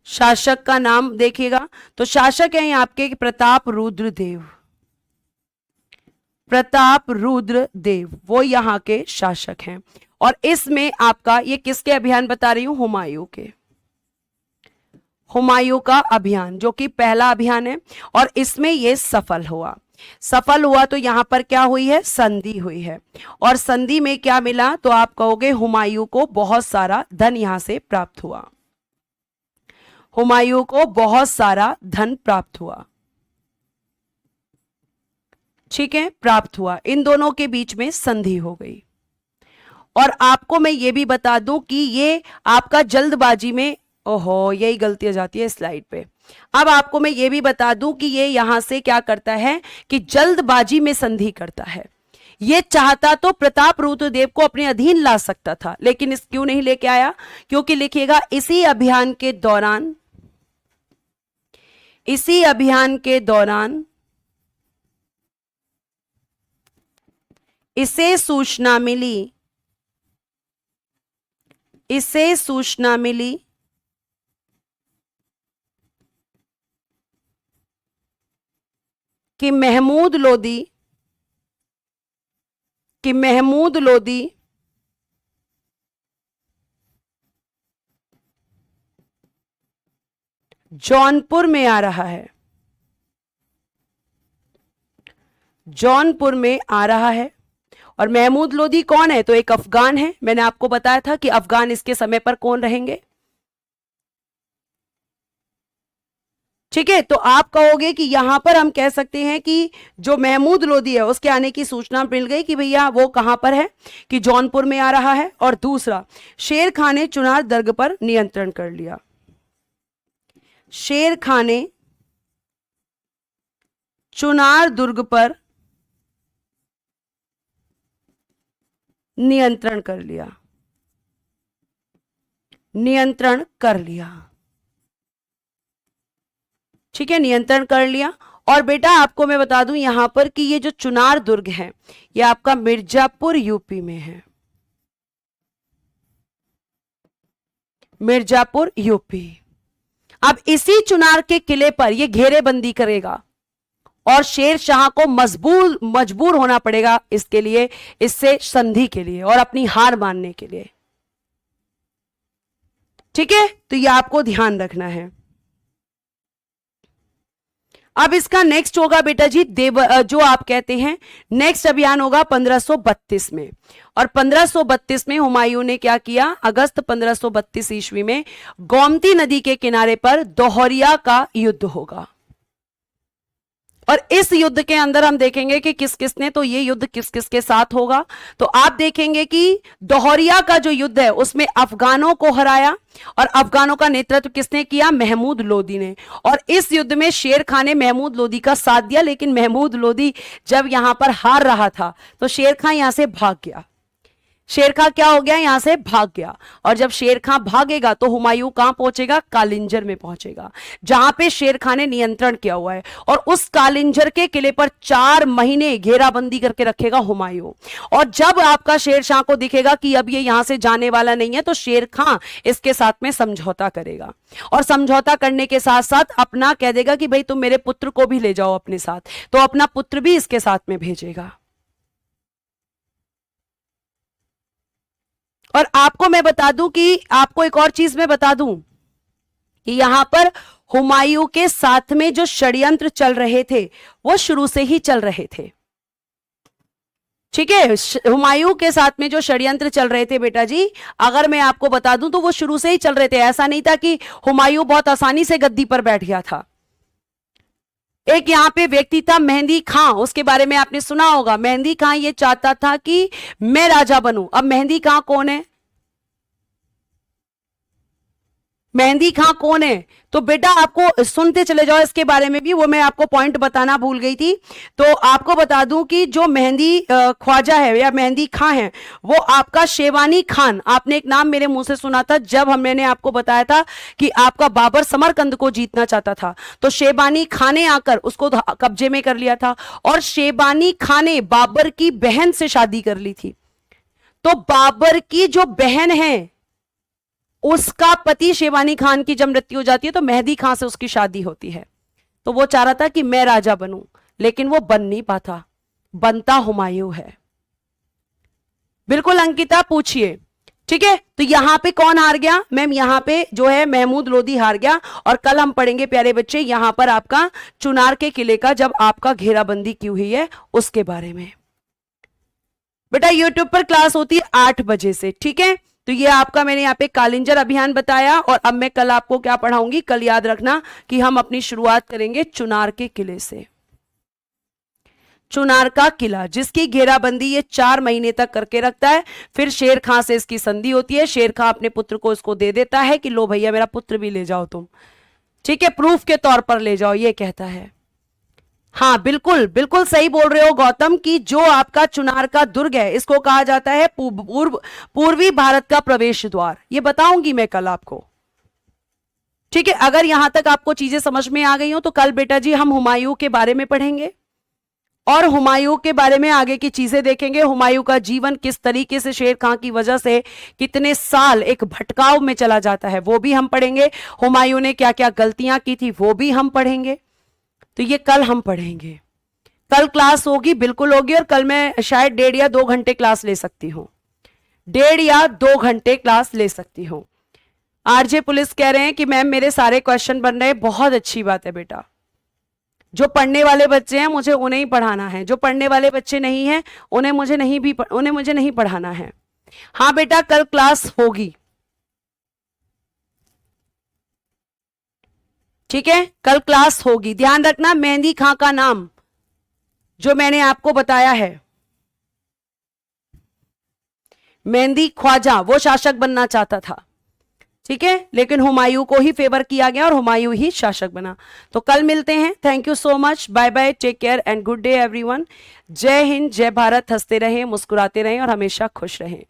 शासक का नाम देखिएगा, तो शासक है आपके प्रताप रुद्र देव। प्रताप रुद्र देव वो यहां के शासक हैं। और इसमें आपका ये किसके अभियान बता रही हूं, हुमायूं के, हुमायूं का अभियान जो कि पहला अभियान है। और इसमें ये सफल हुआ। सफल हुआ तो यहां पर क्या हुई है, संधि हुई है। और संधि में क्या मिला, तो आप कहोगे हुमायूं को बहुत सारा धन यहां से प्राप्त हुआ। हुमायूं को बहुत सारा धन प्राप्त हुआ। ठीक है, प्राप्त हुआ। इन दोनों के बीच में संधि हो गई। और आपको मैं ये भी बता दूं कि ये आपका जल्दबाजी में, ओहो यही गलती हो जाती है स्लाइड पे। अब आपको मैं ये भी बता दूं कि ये यहां से क्या करता है कि जल्दबाजी में संधि करता है। ये चाहता तो प्रताप रुद्रदेव को अपने अधीन ला सकता था, लेकिन इस क्यों नहीं लेके आया, क्योंकि लिखिएगा इसी अभियान के दौरान, इसी अभियान के दौरान इसे सूचना मिली, इसे सूचना मिली कि महमूद लोदी, कि महमूद लोदी जौनपुर में आ रहा है। जौनपुर में आ रहा है। और महमूद लोदी कौन है? तो एक अफगान है। मैंने आपको बताया था कि अफगान इसके समय पर कौन रहेंगे। ठीक है, तो आप कहोगे कि यहां पर हम कह सकते हैं कि जो महमूद लोदी है उसके आने की सूचना मिल गई कि भैया वो कहां पर है, कि जौनपुर में आ रहा है। और दूसरा, शेर खान ने चुनार दुर्ग पर नियंत्रण कर लिया। शेर खान ने चुनार दुर्ग पर नियंत्रण कर लिया। नियंत्रण कर लिया। ठीक है, नियंत्रण कर लिया। और बेटा आपको मैं बता दूं यहां पर कि ये जो चुनार दुर्ग है ये आपका मिर्जापुर यूपी में है। मिर्जापुर यूपी। अब इसी चुनार के किले पर ये घेरेबंदी करेगा और शेर शाह को मजबूर होना पड़ेगा इसके लिए, इससे संधि के लिए और अपनी हार मानने के लिए। ठीक है, तो ये आपको ध्यान रखना है। अब इसका नेक्स्ट होगा बेटा जी जो आप कहते हैं नेक्स्ट अभियान होगा 1532 में। और 1532 में हुमायूं ने क्या किया? अगस्त 1532 ईस्वी में गोमती नदी के किनारे पर दोहरिया का युद्ध होगा। और इस युद्ध के अंदर हम देखेंगे कि किस किस ने, तो ये युद्ध किस किस के साथ होगा। तो आप देखेंगे कि दोहरिया का जो युद्ध है उसमें अफगानों को हराया और अफगानों का नेतृत्व किसने किया? महमूद लोदी ने। और इस युद्ध में शेर खान ने महमूद लोदी का साथ दिया, लेकिन महमूद लोदी जब यहां पर हार रहा था तो शेर खान यहां से भाग गया। शेर खां क्या हो गया? यहां से भाग गया। और जब शेर खां भागेगा तो हुमायूं कहां पहुंचेगा? कालिंजर में पहुंचेगा, जहां पे शेर खां ने नियंत्रण किया हुआ है। और उस कालिंजर के किले पर 4 महीने घेराबंदी करके रखेगा हुमायूं। और जब आपका शेर शाह को दिखेगा कि अब ये यहां से जाने वाला नहीं है तो शेर खां इसके साथ में समझौता करेगा। और समझौता करने के साथ साथ अपना कह देगा कि भाई तुम मेरे पुत्र को भी ले जाओ अपने साथ, तो अपना पुत्र भी इसके साथ में भेजेगा। और आपको मैं बता दूं कि आपको एक और चीज मैं बता दूं कि यहां पर हुमायूं के साथ में जो षड्यंत्र चल रहे थे वो शुरू से ही चल रहे थे। ठीक है, हुमायूं के साथ में जो षड्यंत्र चल रहे थे बेटा जी, अगर मैं आपको बता दूं तो वो शुरू से ही चल रहे थे। ऐसा नहीं था कि हुमायूं बहुत आसानी से गद्दी पर बैठ गया था। एक यहां पे व्यक्ति था मेहंदी खां, उसके बारे में आपने सुना होगा। मेहंदी खां ये चाहता था कि मैं राजा बनूं। अब मेहंदी खां कौन है? मेहंदी खां कौन है? तो बेटा आपको सुनते चले जाओ इसके बारे में भी, वो मैं आपको पॉइंट बताना भूल गई थी। तो आपको बता दूं कि जो मेहंदी ख्वाजा है या मेहंदी खां है वो आपका शेबानी खान, आपने एक नाम मेरे मुंह से सुना था जब मैंने आपको बताया था कि आपका बाबर समरकंद को जीतना चाहता था, तो शेबानी खान ने आकर उसको कब्जे में कर लिया था। और शेबानी खान ने बाबर की बहन से शादी कर ली थी। तो बाबर की जो बहन है उसका पति शेबानी खान की जब मृत्यु हो जाती है तो मेहंदी खां से उसकी शादी होती है। तो वो चाह रहा था कि मैं राजा बनूं, लेकिन वो बन नहीं पाता, बनता हुमायूं है। बिल्कुल अंकिता, पूछिए। ठीक है, तो यहां पे कौन हार गया? मैम यहां पे जो है महमूद लोदी हार गया। और कल हम पढ़ेंगे प्यारे बच्चे यहां पर आपका चुनार के किले का जब आपका घेराबंदी की हुई है उसके बारे में। बेटा यूट्यूब पर क्लास होती है 8 बजे से। ठीक है, तो ये आपका मैंने यहाँ पे कालिंजर अभियान बताया। और अब मैं कल आपको क्या पढ़ाऊंगी, कल याद रखना कि हम अपनी शुरुआत करेंगे चुनार के किले से। चुनार का किला जिसकी घेराबंदी ये 4 महीने तक करके रखता है। फिर शेर खां से इसकी संधि होती है। शेर खां अपने पुत्र को इसको दे देता है कि लो भैया मेरा पुत्र भी ले जाओ तुम, ठीक है, प्रूफ के तौर पर ले जाओ, ये कहता है। हाँ बिल्कुल बिल्कुल सही बोल रहे हो गौतम कि जो आपका चुनार का दुर्ग है इसको कहा जाता है पूर्वी भारत का प्रवेश द्वार। ये बताऊंगी मैं कल आपको। ठीक है, अगर यहां तक आपको चीजें समझ में आ गई हो तो कल बेटा जी हम हुमायूं के बारे में पढ़ेंगे और हुमायूं के बारे में आगे की चीजें देखेंगे। हुमायूं का जीवन किस तरीके से शेर खां की वजह से कितने साल एक भटकाव में चला जाता है वो भी हम पढ़ेंगे। हुमायूं ने क्या क्या गलतियां की थी वो भी हम पढ़ेंगे। तो ये कल हम पढ़ेंगे। कल क्लास होगी, बिल्कुल होगी। और कल मैं शायद 1.5 या 2 घंटे क्लास ले सकती हूँ, 1.5 या 2 घंटे क्लास ले सकती हूँ। आरजे पुलिस कह रहे हैं कि मैम मेरे सारे क्वेश्चन बन रहे हैं। बहुत अच्छी बात है बेटा, जो पढ़ने वाले बच्चे हैं मुझे उन्हें ही पढ़ाना है, जो पढ़ने वाले बच्चे नहीं हैं उन्हें मुझे नहीं पढ़ाना है। हाँ बेटा कल क्लास होगी, ठीक है, कल क्लास होगी। ध्यान रखना मेहंदी खां का नाम जो मैंने आपको बताया है, मेहंदी ख्वाजा वो शासक बनना चाहता था, ठीक है, लेकिन हुमायूं को ही फेवर किया गया और हुमायूं ही शासक बना। तो कल मिलते हैं। Thank you so much, bye bye, take care and good day everyone. जय हिंद, जय भारत। हंसते रहें, मुस्कुराते रहें और हमेशा खुश रहें।